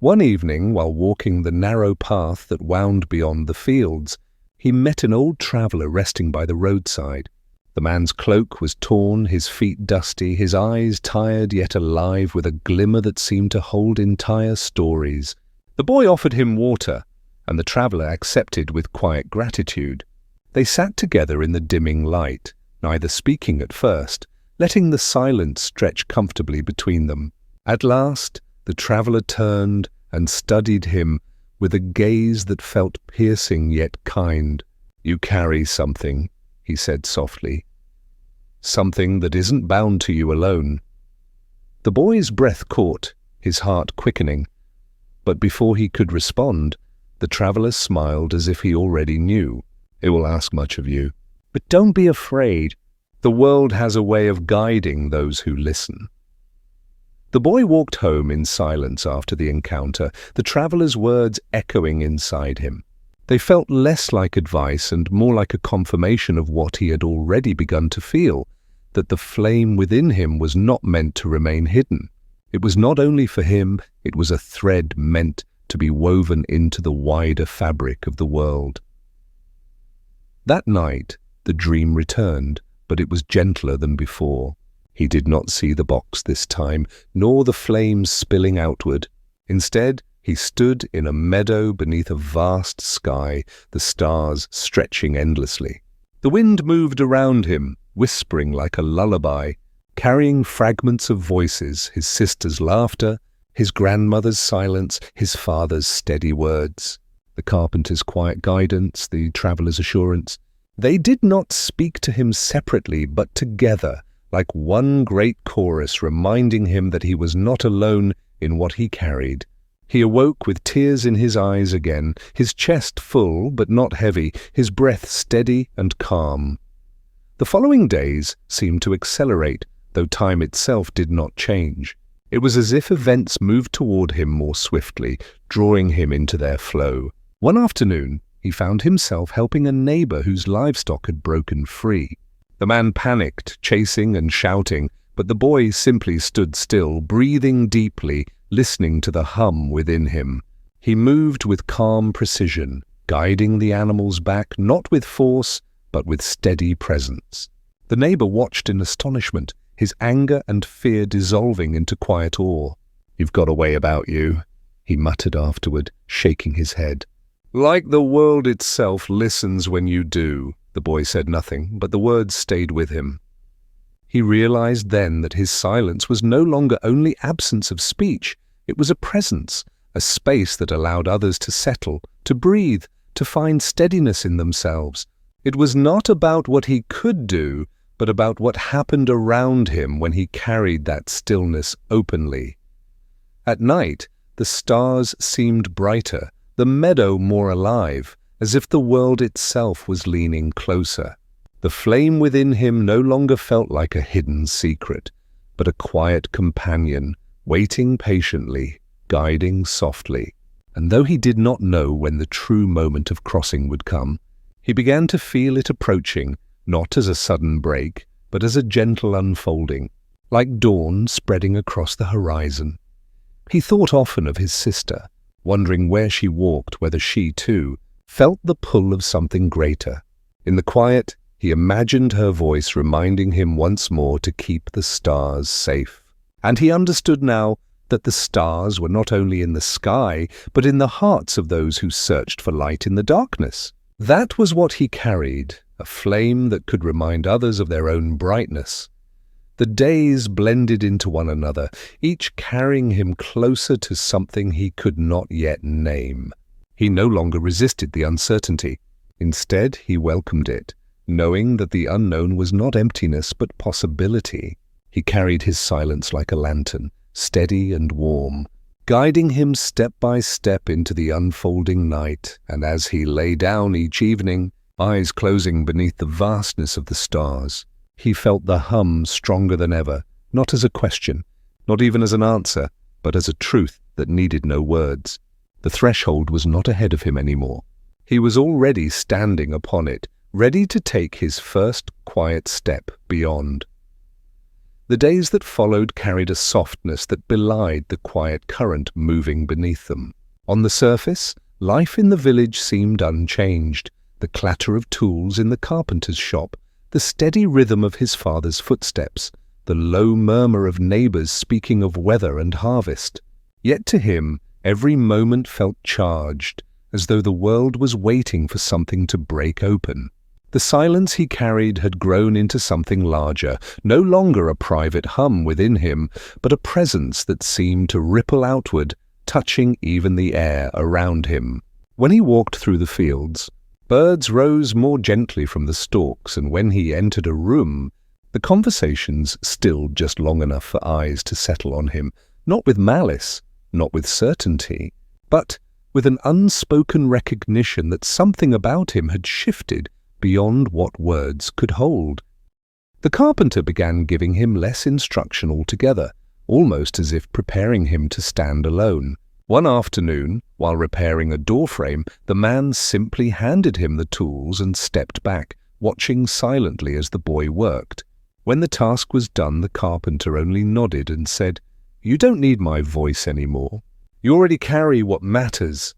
One evening, while walking the narrow path that wound beyond the fields, he met an old traveller resting by the roadside. The man's cloak was torn, his feet dusty, his eyes tired yet alive with a glimmer that seemed to hold entire stories. The boy offered him water, and the traveller accepted with quiet gratitude. They sat together in the dimming light, neither speaking at first, letting the silence stretch comfortably between them. At last, the traveller turned and studied him with a gaze that felt piercing yet kind. "You carry something," he said softly. "Something that isn't bound to you alone." The boy's breath caught, his heart quickening, but before he could respond, the traveller smiled as if he already knew. "It will ask much of you, but don't be afraid. The world has a way of guiding those who listen." The boy walked home in silence after the encounter, the traveller's words echoing inside him. They felt less like advice and more like a confirmation of what he had already begun to feel, that the flame within him was not meant to remain hidden. It was not only for him, it was a thread meant to be woven into the wider fabric of the world. That night, the dream returned, but it was gentler than before. He did not see the box this time, nor the flames spilling outward. Instead, he stood in a meadow beneath a vast sky, the stars stretching endlessly. The wind moved around him, whispering like a lullaby, carrying fragments of voices, his sister's laughter, his grandmother's silence, his father's steady words, the carpenter's quiet guidance, the traveller's assurance. They did not speak to him separately, but together, like one great chorus reminding him that he was not alone in what he carried. He awoke with tears in his eyes again, his chest full but not heavy, his breath steady and calm. The following days seemed to accelerate, though time itself did not change. It was as if events moved toward him more swiftly, drawing him into their flow. One afternoon, he found himself helping a neighbor whose livestock had broken free. The man panicked, chasing and shouting, but the boy simply stood still, breathing deeply, listening to the hum within him. He moved with calm precision, guiding the animals back not with force, but with steady presence. The neighbor watched in astonishment, his anger and fear dissolving into quiet awe. "You've got a way about you," he muttered afterward, shaking his head. "Like the world itself listens when you do." The boy said nothing, but the words stayed with him. He realized then that his silence was no longer only absence of speech, it was a presence, a space that allowed others to settle, to breathe, to find steadiness in themselves. It was not about what he could do, but about what happened around him when he carried that stillness openly. At night, the stars seemed brighter, the meadow more alive, as if the world itself was leaning closer. The flame within him no longer felt like a hidden secret, but a quiet companion, waiting patiently, guiding softly. And though he did not know when the true moment of crossing would come, he began to feel it approaching, not as a sudden break, but as a gentle unfolding, like dawn spreading across the horizon. He thought often of his sister, wondering where she walked, whether she, too, felt the pull of something greater. In the quiet, he imagined her voice reminding him once more to keep the stars safe. And he understood now that the stars were not only in the sky, but in the hearts of those who searched for light in the darkness. That was what he carried, a flame that could remind others of their own brightness. The days blended into one another, each carrying him closer to something he could not yet name. He no longer resisted the uncertainty. Instead, he welcomed it, knowing that the unknown was not emptiness but possibility. He carried his silence like a lantern, steady and warm, guiding him step by step into the unfolding night, and as he lay down each evening, eyes closing beneath the vastness of the stars, he felt the hum stronger than ever, not as a question, not even as an answer, but as a truth that needed no words. The threshold was not ahead of him anymore. He was already standing upon it, ready to take his first quiet step beyond. The days that followed carried a softness that belied the quiet current moving beneath them. On the surface, life in the village seemed unchanged. The clatter of tools in the carpenter's shop, the steady rhythm of his father's footsteps, the low murmur of neighbors speaking of weather and harvest. Yet to him, every moment felt charged, as though the world was waiting for something to break open. The silence he carried had grown into something larger, no longer a private hum within him, but a presence that seemed to ripple outward, touching even the air around him. When he walked through the fields, birds rose more gently from the stalks, and when he entered a room, the conversations stilled just long enough for eyes to settle on him, not with malice, not with certainty, but with an unspoken recognition that something about him had shifted beyond what words could hold. The carpenter began giving him less instruction altogether, almost as if preparing him to stand alone. One afternoon, while repairing a doorframe, the man simply handed him the tools and stepped back, watching silently as the boy worked. When the task was done, the carpenter only nodded and said, "You don't need my voice anymore. You already carry what matters."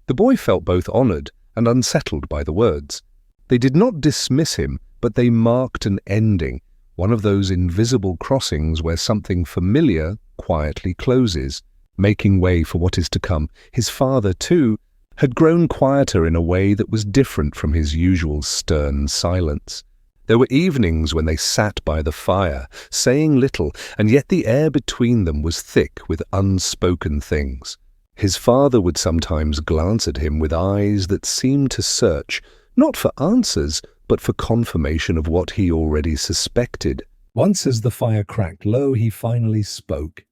The boy felt both honored and unsettled by the words. They did not dismiss him, but they marked an ending, one of those invisible crossings where something familiar quietly closes, making way for what is to come. His father, too, had grown quieter in a way that was different from his usual stern silence. There were evenings when they sat by the fire, saying little, and yet the air between them was thick with unspoken things. His father would sometimes glance at him with eyes that seemed to search, not for answers, but for confirmation of what he already suspected. Once as the fire cracked low, he finally spoke.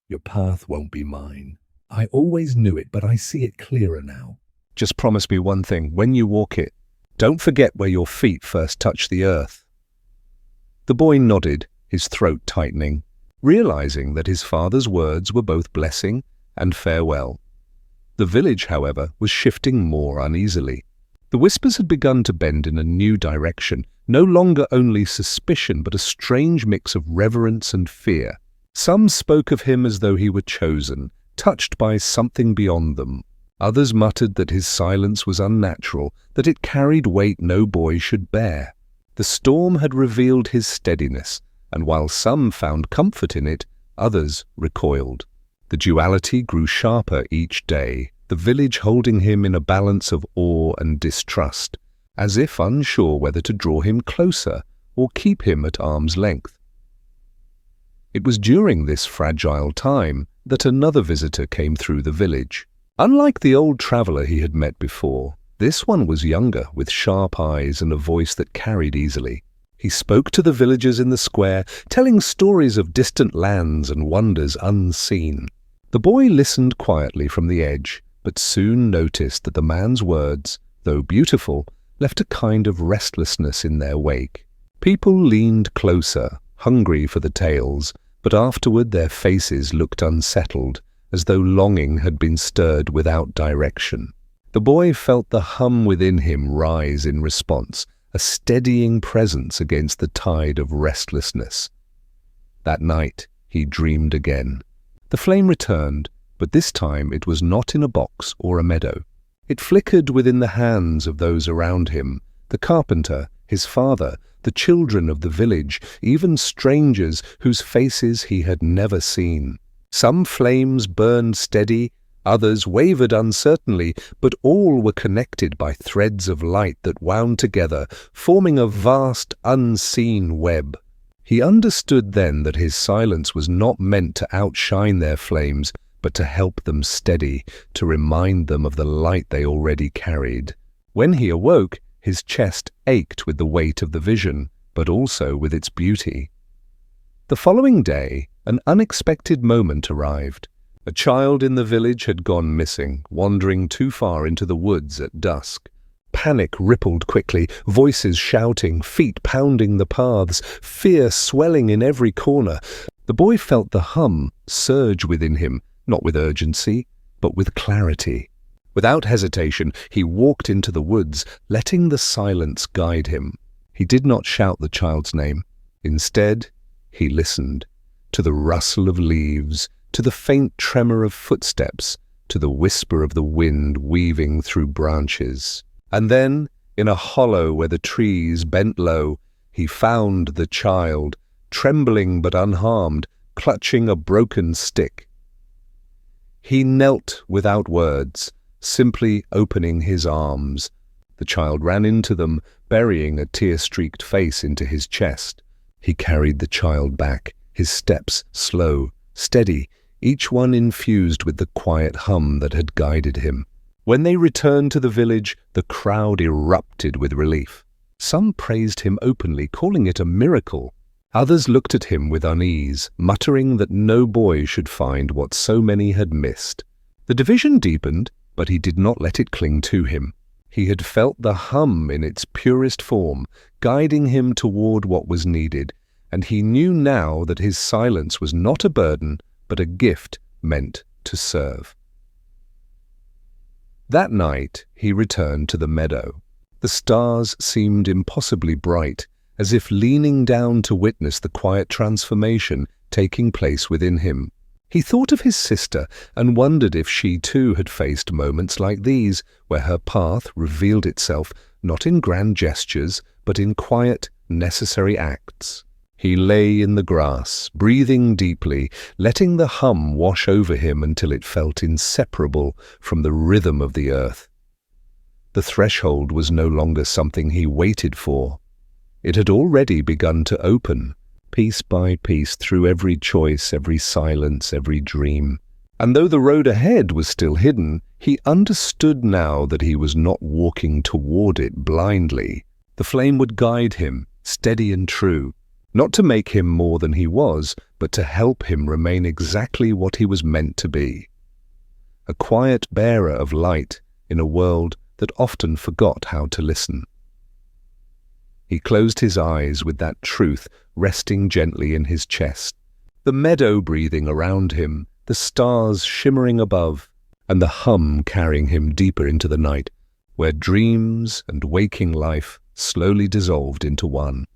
"Your path won't be mine. I always knew it, but I see it clearer now. Just promise me one thing. When you walk it, don't forget where your feet first touched the earth." The boy nodded, his throat tightening, realizing that his father's words were both blessing and farewell. The village, however, was shifting more uneasily. The whispers had begun to bend in a new direction, no longer only suspicion, but a strange mix of reverence and fear. Some spoke of him as though he were chosen, touched by something beyond them. Others muttered that his silence was unnatural, that it carried weight no boy should bear. The storm had revealed his steadiness, and while some found comfort in it, others recoiled. The duality grew sharper each day, the village holding him in a balance of awe and distrust, as if unsure whether to draw him closer or keep him at arm's length. It was during this fragile time that another visitor came through the village. Unlike the old traveller he had met before, this one was younger, with sharp eyes and a voice that carried easily. He spoke to the villagers in the square, telling stories of distant lands and wonders unseen. The boy listened quietly from the edge, but soon noticed that the man's words, though beautiful, left a kind of restlessness in their wake. People leaned closer, hungry for the tales, but afterward their faces looked unsettled, as though longing had been stirred without direction. The boy felt the hum within him rise in response, a steadying presence against the tide of restlessness. That night he dreamed again. The flame returned, but this time it was not in a box or a meadow. It flickered within the hands of those around him, the carpenter, his father, the children of the village, even strangers whose faces he had never seen. Some flames burned steady, others wavered uncertainly, but all were connected by threads of light that wound together, forming a vast, unseen web. He understood then that his silence was not meant to outshine their flames, but to help them steady, to remind them of the light they already carried. When he awoke, his chest ached with the weight of the vision, but also with its beauty. The following day, an unexpected moment arrived. A child in the village had gone missing, wandering too far into the woods at dusk. Panic rippled quickly, voices shouting, feet pounding the paths, fear swelling in every corner. The boy felt the hum surge within him, not with urgency, but with clarity. Without hesitation, he walked into the woods, letting the silence guide him. He did not shout the child's name. Instead, he listened to the rustle of leaves, to the faint tremor of footsteps, to the whisper of the wind weaving through branches. And then, in a hollow where the trees bent low, he found the child, trembling but unharmed, clutching a broken stick. He knelt without words, simply opening his arms. The child ran into them, burying a tear-streaked face into his chest. He carried the child back, his steps slow, steady, each one infused with the quiet hum that had guided him. When they returned to the village, the crowd erupted with relief. Some praised him openly, calling it a miracle. Others looked at him with unease, muttering that no boy should find what so many had missed. The division deepened, but he did not let it cling to him. He had felt the hum in its purest form, guiding him toward what was needed, and he knew now that his silence was not a burden, but a gift meant to serve. That night he returned to the meadow. The stars seemed impossibly bright, as if leaning down to witness the quiet transformation taking place within him. He thought of his sister and wondered if she too had faced moments like these, where her path revealed itself not in grand gestures, but in quiet, necessary acts. He lay in the grass, breathing deeply, letting the hum wash over him until it felt inseparable from the rhythm of the earth. The threshold was no longer something he waited for. It had already begun to open, piece by piece, through every choice, every silence, every dream. And though the road ahead was still hidden, he understood now that he was not walking toward it blindly. The flame would guide him, steady and true, not to make him more than he was, but to help him remain exactly what he was meant to be. A quiet bearer of light in a world that often forgot how to listen. He closed his eyes with that truth resting gently in his chest, the meadow breathing around him, the stars shimmering above, and the hum carrying him deeper into the night, where dreams and waking life slowly dissolved into one.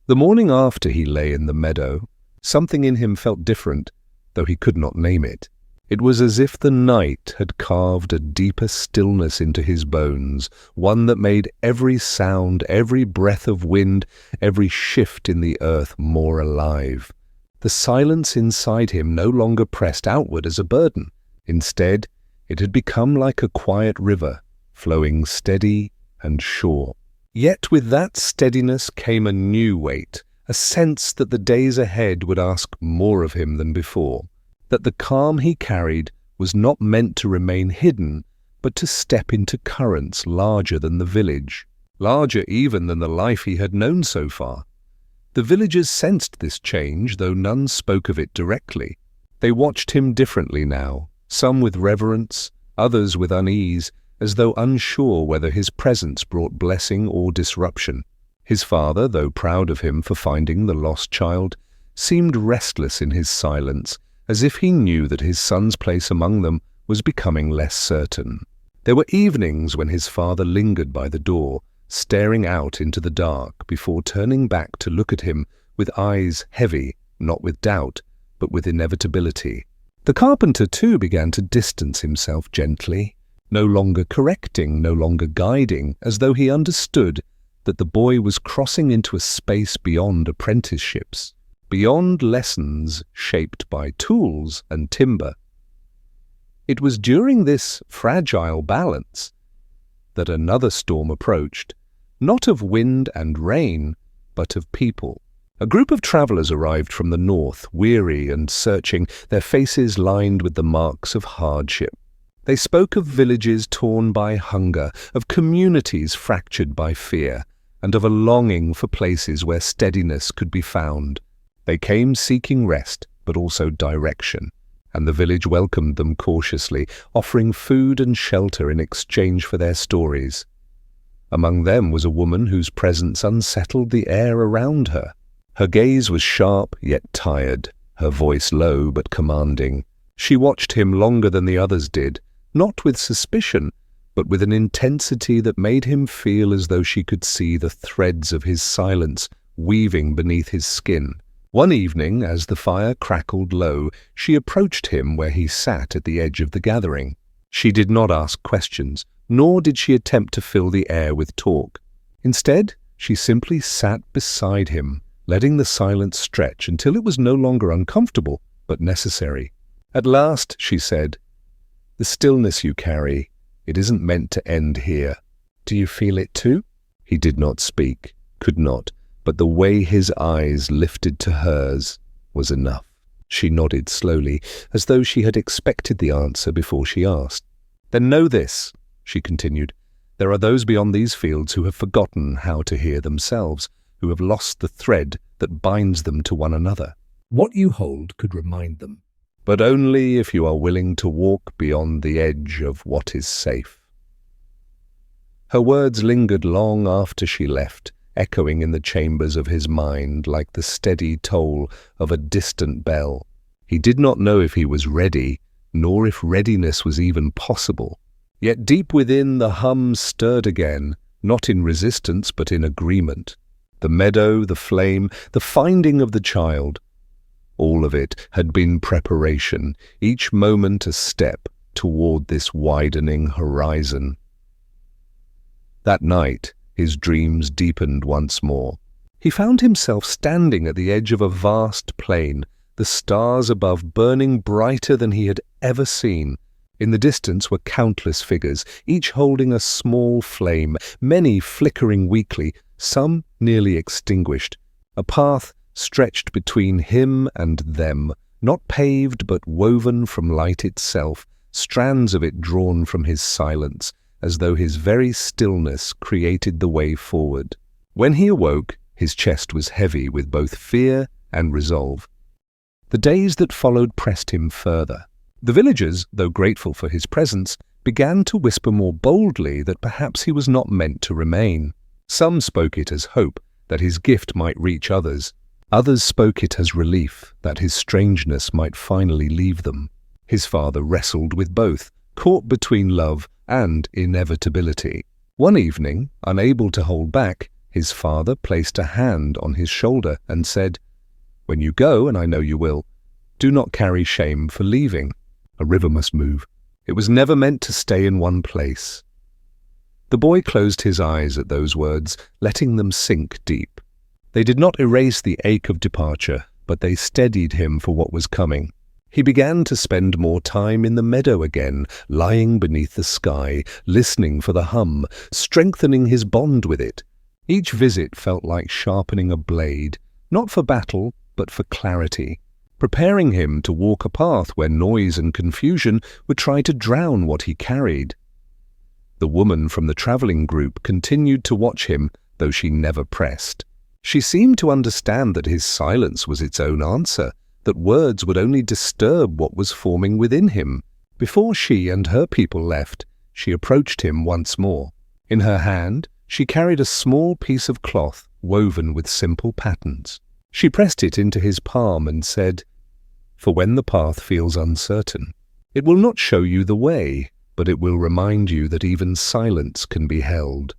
The morning after he lay in the meadow, something in him felt different, though he could not name it. It was as if the night had carved a deeper stillness into his bones, one that made every sound, every breath of wind, every shift in the earth more alive. The silence inside him no longer pressed outward as a burden. Instead, it had become like a quiet river, flowing steady and sure. Yet with that steadiness came a new weight, a sense that the days ahead would ask more of him than before, that the calm he carried was not meant to remain hidden, but to step into currents larger than the village, larger even than the life he had known so far. The villagers sensed this change, though none spoke of it directly. They watched him differently now, some with reverence, others with unease, as though unsure whether his presence brought blessing or disruption. His father, though proud of him for finding the lost child, seemed restless in his silence, as if he knew that his son's place among them was becoming less certain. There were evenings when his father lingered by the door, staring out into the dark before turning back to look at him with eyes heavy, not with doubt, but with inevitability. The carpenter, too, began to distance himself gently, no longer correcting, no longer guiding, as though he understood that the boy was crossing into a space beyond apprenticeships, beyond lessons shaped by tools and timber. It was during this fragile balance that another storm approached, not of wind and rain, but of people. A group of travelers arrived from the north, weary and searching, their faces lined with the marks of hardship. They spoke of villages torn by hunger, of communities fractured by fear, and of a longing for places where steadiness could be found. They came seeking rest, but also direction, and the village welcomed them cautiously, offering food and shelter in exchange for their stories. Among them was a woman whose presence unsettled the air around her. Her gaze was sharp yet tired, her voice low but commanding. She watched him longer than the others did, not with suspicion, but with an intensity that made him feel as though she could see the threads of his silence weaving beneath his skin. One evening, as the fire crackled low, she approached him where he sat at the edge of the gathering. She did not ask questions, nor did she attempt to fill the air with talk. Instead, she simply sat beside him, letting the silence stretch until it was no longer uncomfortable, but necessary. At last, she said, "The stillness you carry, it isn't meant to end here. Do you feel it too?" He did not speak, could not, but the way his eyes lifted to hers was enough. She nodded slowly, as though she had expected the answer before she asked. "Then know this," she continued. "There are those beyond these fields who have forgotten how to hear themselves, who have lost the thread that binds them to one another. What you hold could remind them, but only if you are willing to walk beyond the edge of what is safe." Her words lingered long after she left, echoing in the chambers of his mind like the steady toll of a distant bell. He did not know if he was ready, nor if readiness was even possible. Yet deep within the hum stirred again, not in resistance but in agreement. The meadow, the flame, the finding of the child, all of it had been preparation, each moment a step toward this widening horizon. That night, his dreams deepened once more. He found himself standing at the edge of a vast plain, the stars above burning brighter than he had ever seen. In the distance were countless figures, each holding a small flame, many flickering weakly, some nearly extinguished. A path stretched between him and them, not paved but woven from light itself, strands of it drawn from his silence, as though his very stillness created the way forward. When he awoke, his chest was heavy with both fear and resolve. The days that followed pressed him further. The villagers, though grateful for his presence, began to whisper more boldly that perhaps he was not meant to remain. Some spoke it as hope, that his gift might reach others. Others spoke it as relief, that his strangeness might finally leave them. His father wrestled with both, caught between love and inevitability. One evening, unable to hold back, his father placed a hand on his shoulder and said, "When you go, and I know you will, do not carry shame for leaving." A river must move. It was never meant to stay in one place. The boy closed his eyes at those words, letting them sink deep. They did not erase the ache of departure, but they steadied him for what was coming. He began to spend more time in the meadow again, lying beneath the sky, listening for the hum, strengthening his bond with it. Each visit felt like sharpening a blade, not for battle, but for clarity, preparing him to walk a path where noise and confusion would try to drown what he carried. The woman from the traveling group continued to watch him, though she never pressed. She seemed to understand that his silence was its own answer, that words would only disturb what was forming within him. Before she and her people left, she approached him once more. In her hand, she carried a small piece of cloth woven with simple patterns. She pressed it into his palm and said, "For when the path feels uncertain, it will not show you the way, but it will remind you that even silence can be held."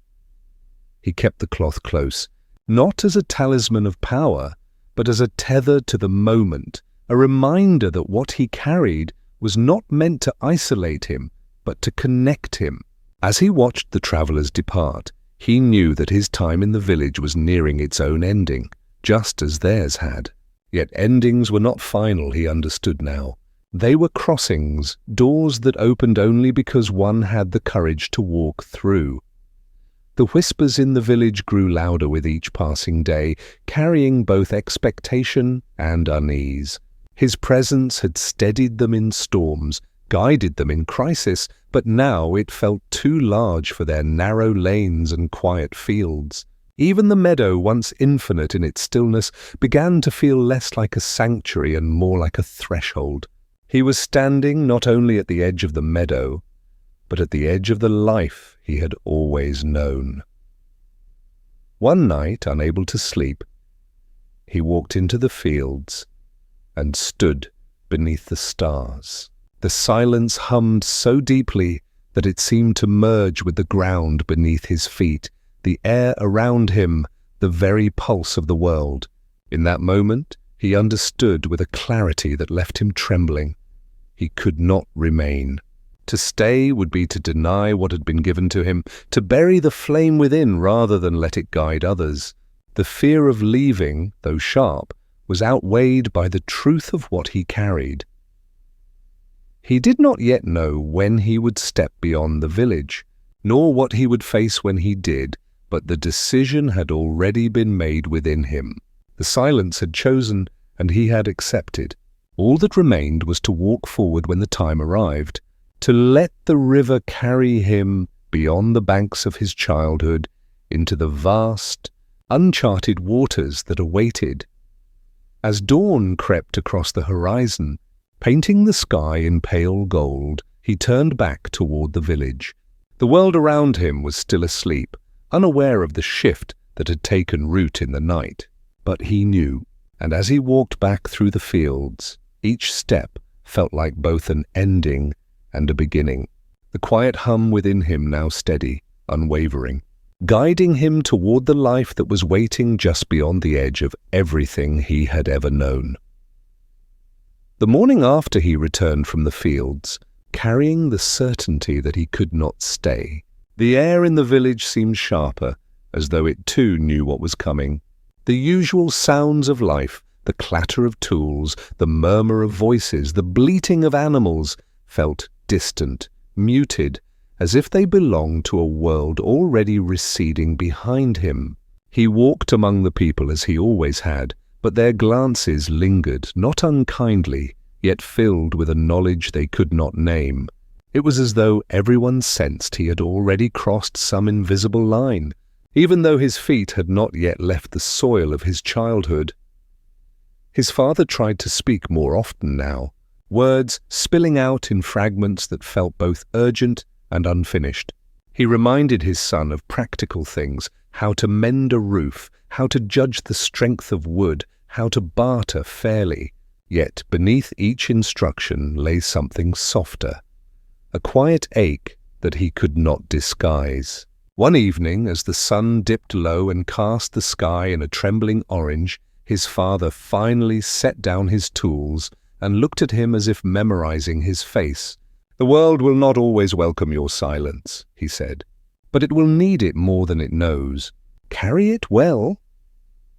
He kept the cloth close, not as a talisman of power, but as a tether to the moment, a reminder that what he carried was not meant to isolate him, but to connect him. As he watched the travelers depart, he knew that his time in the village was nearing its own ending, just as theirs had. Yet endings were not final, he understood now. They were crossings, doors that opened only because one had the courage to walk through. The whispers in the village grew louder with each passing day, carrying both expectation and unease. His presence had steadied them in storms, guided them in crisis, but now it felt too large for their narrow lanes and quiet fields. Even the meadow, once infinite in its stillness, began to feel less like a sanctuary and more like a threshold. He was standing not only at the edge of the meadow, but at the edge of the life he had always known. One night, unable to sleep, he walked into the fields and stood beneath the stars. The silence hummed so deeply that it seemed to merge with the ground beneath his feet, the air around him, the very pulse of the world. In that moment, he understood with a clarity that left him trembling. He could not remain. To stay would be to deny what had been given to him, to bury the flame within rather than let it guide others. The fear of leaving, though sharp, was outweighed by the truth of what he carried. He did not yet know when he would step beyond the village, nor what he would face when he did, but the decision had already been made within him. The silence had chosen, and he had accepted. All that remained was to walk forward when the time arrived, to let the river carry him beyond the banks of his childhood into the vast, uncharted waters that awaited. As dawn crept across the horizon, painting the sky in pale gold, he turned back toward the village. The world around him was still asleep, unaware of the shift that had taken root in the night. But he knew, and as he walked back through the fields, each step felt like both an ending and a beginning. The quiet hum within him now steady, unwavering, guiding him toward the life that was waiting just beyond the edge of everything he had ever known. The morning after he returned from the fields, carrying the certainty that he could not stay, the air in the village seemed sharper, as though it too knew what was coming. The usual sounds of life, the clatter of tools, the murmur of voices, the bleating of animals, felt distant, muted, as if they belonged to a world already receding behind him. He walked among the people as he always had, but their glances lingered, not unkindly, yet filled with a knowledge they could not name. It was as though everyone sensed he had already crossed some invisible line, even though his feet had not yet left the soil of his childhood. His father tried to speak more often now, words spilling out in fragments that felt both urgent and unfinished. He reminded his son of practical things, how to mend a roof, how to judge the strength of wood, how to barter fairly. Yet beneath each instruction lay something softer, a quiet ache that he could not disguise. One evening, as the sun dipped low and cast the sky in a trembling orange, his father finally set down his tools and looked at him as if memorizing his face. "The world will not always welcome your silence," he said, "but it will need it more than it knows. Carry it well."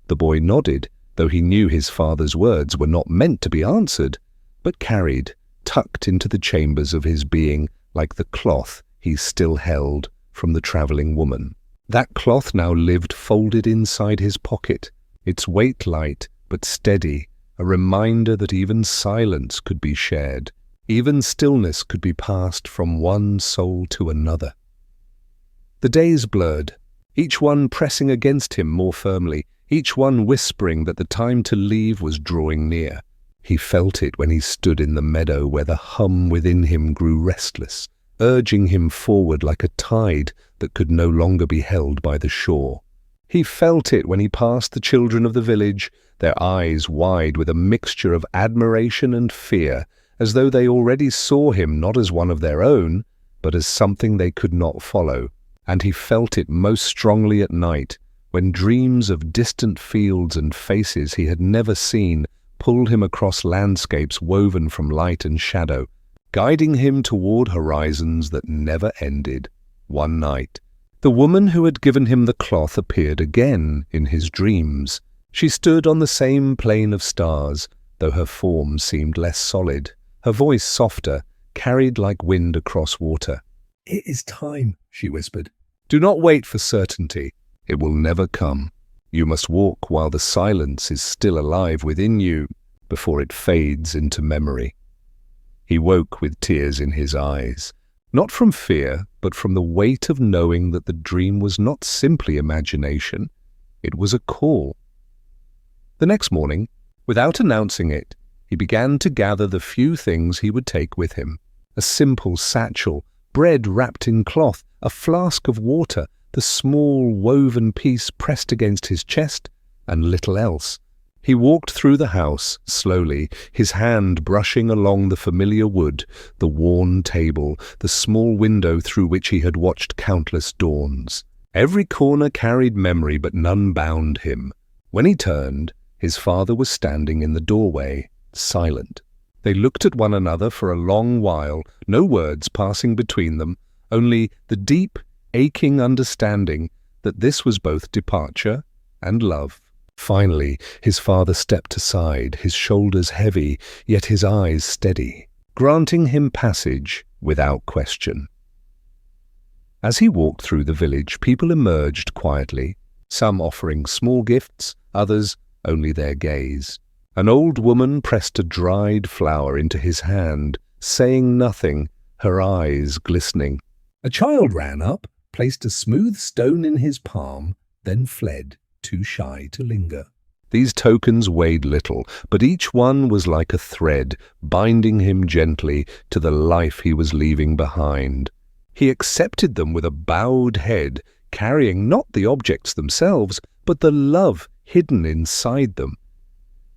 The boy nodded, though he knew his father's words were not meant to be answered, but carried, tucked into the chambers of his being like the cloth he still held from the travelling woman. That cloth now lived folded inside his pocket, its weight light but steady, a reminder that even silence could be shared, even stillness could be passed from one soul to another. The days blurred, each one pressing against him more firmly, each one whispering that the time to leave was drawing near. He felt it when he stood in the meadow where the hum within him grew restless, urging him forward like a tide that could no longer be held by the shore. He felt it when he passed the children of the village, their eyes wide with a mixture of admiration and fear, as though they already saw him not as one of their own, but as something they could not follow. And he felt it most strongly at night, when dreams of distant fields and faces he had never seen pulled him across landscapes woven from light and shadow, guiding him toward horizons that never ended. One night, the woman who had given him the cloth appeared again in his dreams. She stood on the same plane of stars, though her form seemed less solid, her voice softer, carried like wind across water. "It is time," she whispered. "Do not wait for certainty. It will never come. You must walk while the silence is still alive within you, before it fades into memory." He woke with tears in his eyes, not from fear, but from the weight of knowing that the dream was not simply imagination, it was a call. The next morning, without announcing it, he began to gather the few things he would take with him: a simple satchel, bread wrapped in cloth, a flask of water, the small woven piece pressed against his chest, and little else. He walked through the house, slowly, his hand brushing along the familiar wood, the worn table, the small window through which he had watched countless dawns. Every corner carried memory, but none bound him. When he turned, his father was standing in the doorway, silent. They looked at one another for a long while, no words passing between them, only the deep, aching understanding that this was both departure and love. Finally, his father stepped aside, his shoulders heavy, yet his eyes steady, granting him passage without question. As he walked through the village, people emerged quietly, some offering small gifts, others only their gaze. An old woman pressed a dried flower into his hand, saying nothing, her eyes glistening. A child ran up, placed a smooth stone in his palm, then fled, too shy to linger. These tokens weighed little, but each one was like a thread, binding him gently to the life he was leaving behind. He accepted them with a bowed head, carrying not the objects themselves, but the love hidden inside them.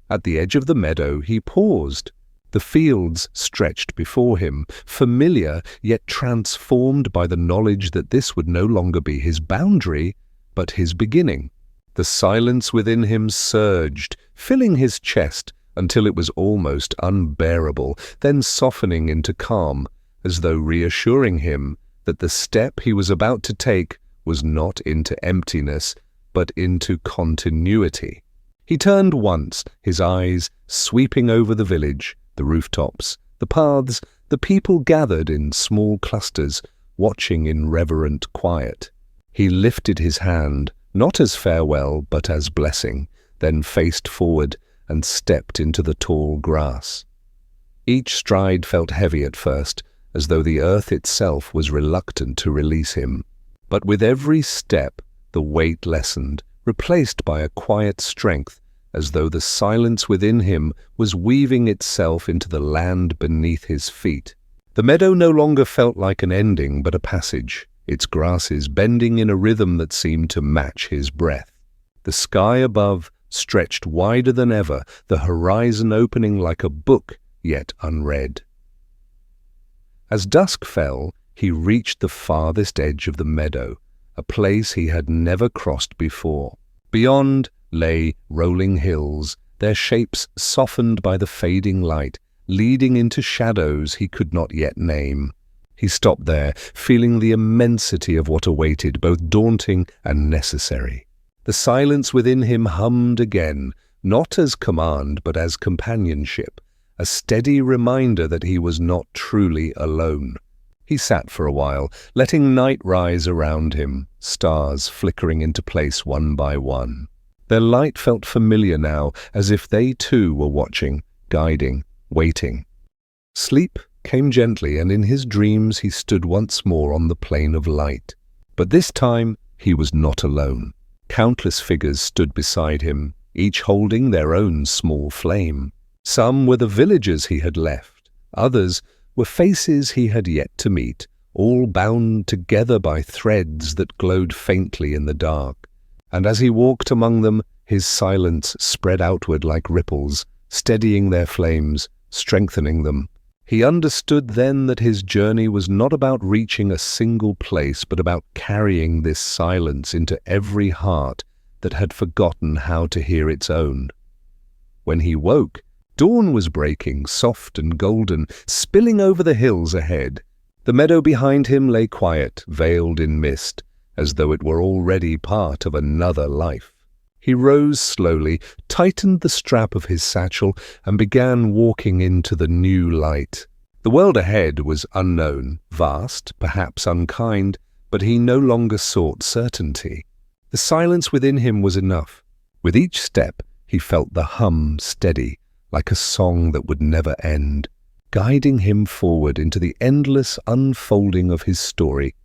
At the edge of the meadow he paused. The fields stretched before him, familiar yet transformed by the knowledge that this would no longer be his boundary, but his beginning. The silence within him surged, filling his chest until it was almost unbearable, then softening into calm, as though reassuring him that the step he was about to take was not into emptiness, but into continuity. He turned once, his eyes sweeping over the village, the rooftops, the paths, the people gathered in small clusters, watching in reverent quiet. He lifted his hand, not as farewell, but as blessing, then faced forward and stepped into the tall grass. Each stride felt heavy at first, as though the earth itself was reluctant to release him. But with every step, the weight lessened, replaced by a quiet strength, as though the silence within him was weaving itself into the land beneath his feet. The meadow no longer felt like an ending, but a passage, its grasses bending in a rhythm that seemed to match his breath. The sky above stretched wider than ever, the horizon opening like a book yet unread. As dusk fell, he reached the farthest edge of the meadow, a place he had never crossed before. Beyond lay rolling hills, their shapes softened by the fading light, leading into shadows he could not yet name. He stopped there, feeling the immensity of what awaited, both daunting and necessary. The silence within him hummed again, not as command but as companionship, a steady reminder that he was not truly alone. He sat for a while, letting night rise around him, stars flickering into place one by one. Their light felt familiar now, as if they too were watching, guiding, waiting. Sleep came gently, and in his dreams he stood once more on the plane of light. But this time he was not alone. Countless figures stood beside him, each holding their own small flame. Some were the villagers he had left, others were faces he had yet to meet, all bound together by threads that glowed faintly in the dark. And as he walked among them, his silence spread outward like ripples, steadying their flames, strengthening them. He understood then that his journey was not about reaching a single place, but about carrying this silence into every heart that had forgotten how to hear its own. When he woke, dawn was breaking, soft and golden, spilling over the hills ahead. The meadow behind him lay quiet, veiled in mist, as though it were already part of another life. He rose slowly, tightened the strap of his satchel, and began walking into the new light. The world ahead was unknown, vast, perhaps unkind, but he no longer sought certainty. The silence within him was enough. With each step, he felt the hum steady, like a song that would never end, guiding him forward into the endless unfolding of his story.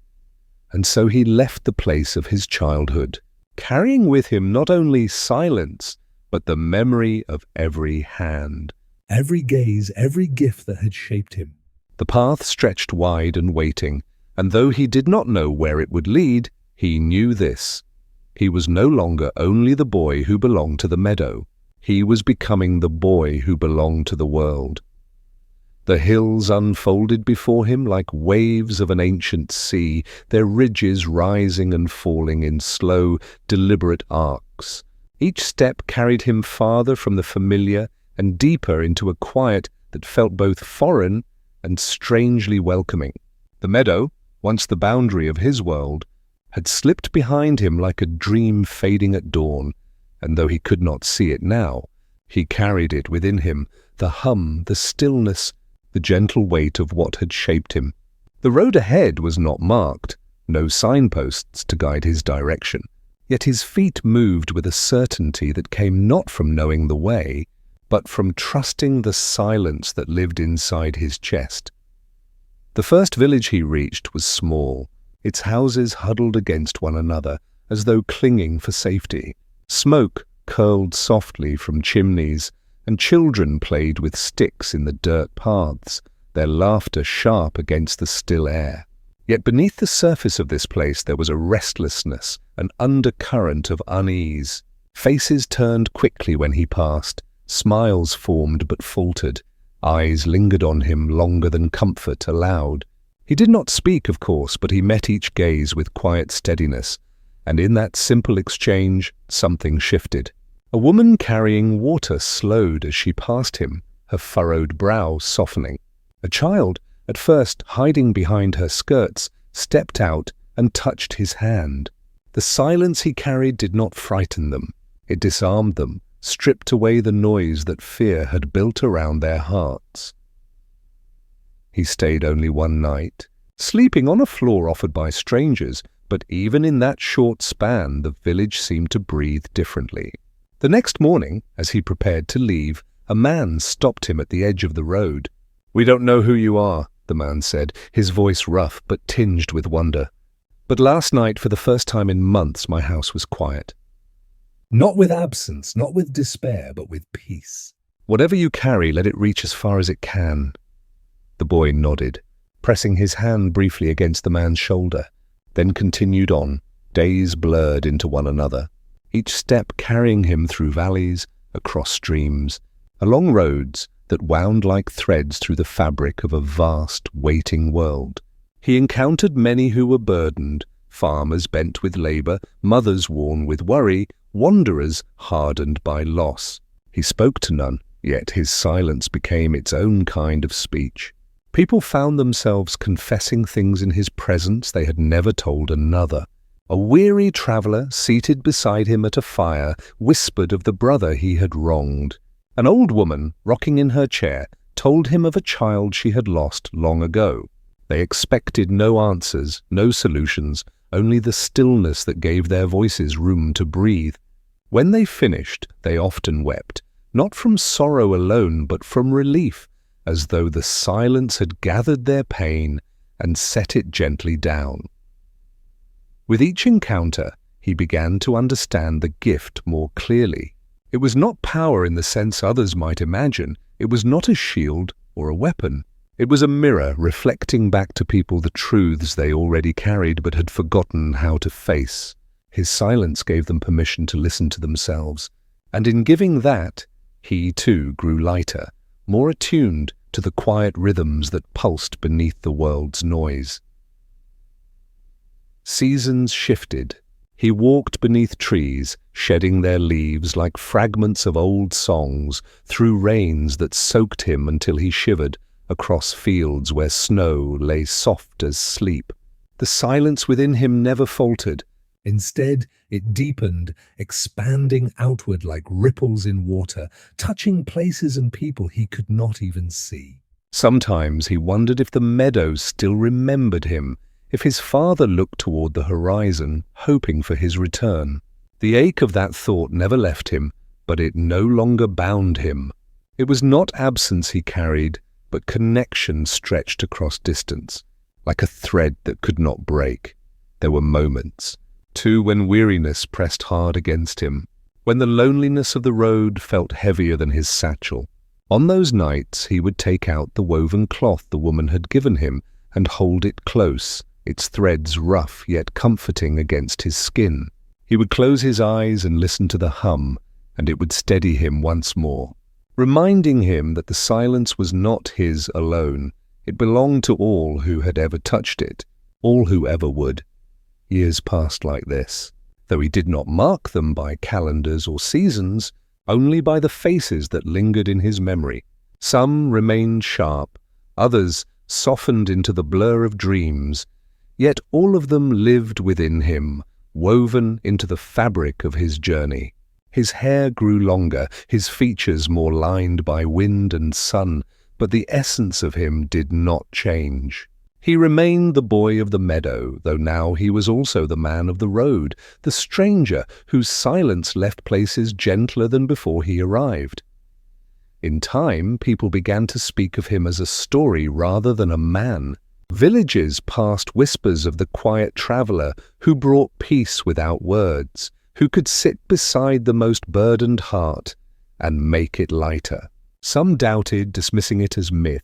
And so he left the place of his childhood, carrying with him not only silence, but the memory of every hand, every gaze, every gift that had shaped him. The path stretched wide and waiting, and though he did not know where it would lead, he knew this. He was no longer only the boy who belonged to the meadow. He was becoming the boy who belonged to the world. The hills unfolded before him like waves of an ancient sea, their ridges rising and falling in slow, deliberate arcs. Each step carried him farther from the familiar and deeper into a quiet that felt both foreign and strangely welcoming. The meadow, once the boundary of his world, had slipped behind him like a dream fading at dawn, and though he could not see it now, he carried it within him, the hum, the stillness, the gentle weight of what had shaped him. The road ahead was not marked, no signposts to guide his direction, yet his feet moved with a certainty that came not from knowing the way, but from trusting the silence that lived inside his chest. The first village he reached was small, its houses huddled against one another, as though clinging for safety. Smoke curled softly from chimneys, and children played with sticks in the dirt paths, their laughter sharp against the still air. Yet beneath the surface of this place there was a restlessness, an undercurrent of unease. Faces turned quickly when he passed, smiles formed but faltered, eyes lingered on him longer than comfort allowed. He did not speak, of course, but he met each gaze with quiet steadiness, and in that simple exchange something shifted. A woman carrying water slowed as she passed him, her furrowed brow softening. A child, at first hiding behind her skirts, stepped out and touched his hand. The silence he carried did not frighten them. It disarmed them, stripped away the noise that fear had built around their hearts. He stayed only one night, sleeping on a floor offered by strangers, but even in that short span the village seemed to breathe differently. The next morning, as he prepared to leave, a man stopped him at the edge of the road. "We don't know who you are," the man said, his voice rough but tinged with wonder. "But last night, for the first time in months, my house was quiet. Not with absence, not with despair, but with peace. Whatever you carry, let it reach as far as it can." The boy nodded, pressing his hand briefly against the man's shoulder, then continued on, days blurred into one another, each step carrying him through valleys, across streams, along roads that wound like threads through the fabric of a vast, waiting world. He encountered many who were burdened, farmers bent with labor, mothers worn with worry, wanderers hardened by loss. He spoke to none, Yet his silence became its own kind of speech. People found themselves confessing things in his presence they had never told another. A weary traveller, seated beside him at a fire, whispered of the brother he had wronged. An old woman, rocking in her chair, told him of a child she had lost long ago. They expected no answers, no solutions, only the stillness that gave their voices room to breathe. When they finished, they often wept, not from sorrow alone, but from relief, as though the silence had gathered their pain and set it gently down. With each encounter, he began to understand the gift more clearly. It was not power in the sense others might imagine. It was not a shield or a weapon. It was a mirror reflecting back to people the truths they already carried but had forgotten how to face. His silence gave them permission to listen to themselves, and in giving that, he too grew lighter, more attuned to the quiet rhythms that pulsed beneath the world's noise. Seasons shifted. He walked beneath trees, shedding their leaves like fragments of old songs, through rains that soaked him until he shivered, across fields where snow lay soft as sleep. The silence within him never faltered. Instead, it deepened, expanding outward like ripples in water, touching places and people he could not even see. Sometimes he wondered if the meadows still remembered him, if his father looked toward the horizon, hoping for his return. The ache of that thought never left him, but it no longer bound him. It was not absence he carried, but connection stretched across distance, like a thread that could not break. There were moments, too, when weariness pressed hard against him, when the loneliness of the road felt heavier than his satchel. On those nights he would take out the woven cloth the woman had given him and hold it close, its threads rough yet comforting against his skin. He would close his eyes and listen to the hum, and it would steady him once more, reminding him that the silence was not his alone. It belonged to all who had ever touched it, all who ever would. Years passed like this, though he did not mark them by calendars or seasons, only by the faces that lingered in his memory. Some remained sharp, others softened into the blur of dreams, yet all of them lived within him, woven into the fabric of his journey. His hair grew longer, his features more lined by wind and sun, but the essence of him did not change. He remained the boy of the meadow, though now he was also the man of the road, the stranger whose silence left places gentler than before he arrived. In time, people began to speak of him as a story rather than a man. Villages passed whispers of the quiet traveller who brought peace without words, who could sit beside the most burdened heart and make it lighter. Some doubted, dismissing it as myth.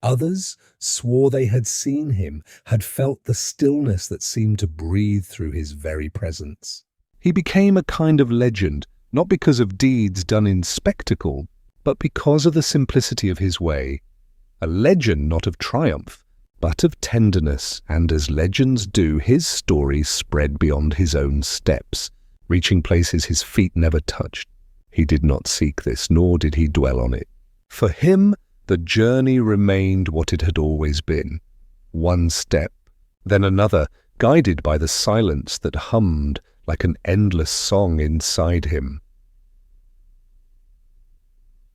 Others swore they had seen him, had felt the stillness that seemed to breathe through his very presence. He became a kind of legend, not because of deeds done in spectacle, but because of the simplicity of his way. A legend not of triumph, but of tenderness, and as legends do, his story spread beyond his own steps, reaching places his feet never touched. He did not seek this, nor did he dwell on it. For him, the journey remained what it had always been. One step, then another, guided by the silence that hummed like an endless song inside him.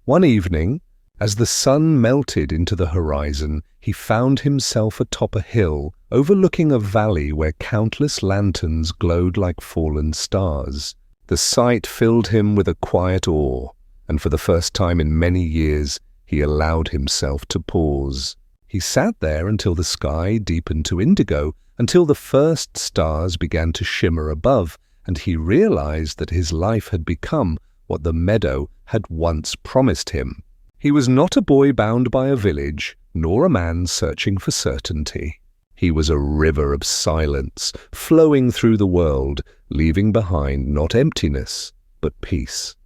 One evening, as the sun melted into the horizon, he found himself atop a hill, overlooking a valley where countless lanterns glowed like fallen stars. The sight filled him with a quiet awe, and for the first time in many years, he allowed himself to pause. He sat there until the sky deepened to indigo, until the first stars began to shimmer above, and he realized that his life had become what the meadow had once promised him. He was not a boy bound by a village, nor a man searching for certainty. He was a river of silence, flowing through the world, leaving behind not emptiness, but peace.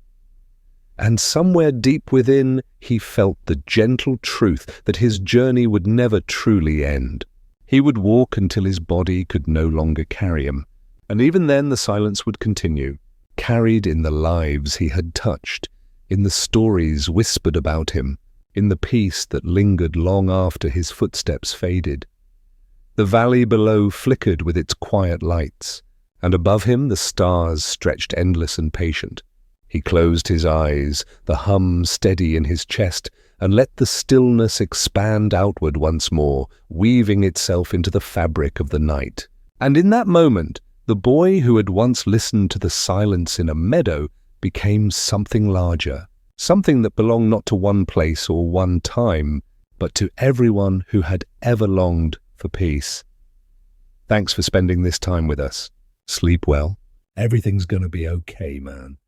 And somewhere deep within, he felt the gentle truth that his journey would never truly end. He would walk until his body could no longer carry him, and even then the silence would continue, carried in the lives he had touched, in the stories whispered about him, in the peace that lingered long after his footsteps faded. The valley below flickered with its quiet lights, and above him the stars stretched endless and patient. He closed his eyes, the hum steady in his chest, and let the stillness expand outward once more, weaving itself into the fabric of the night. And in that moment, the boy who had once listened to the silence in a meadow became something larger, something that belonged not to one place or one time, but to everyone who had ever longed for peace. Thanks for spending this time with us. Sleep well. Everything's gonna be okay, man.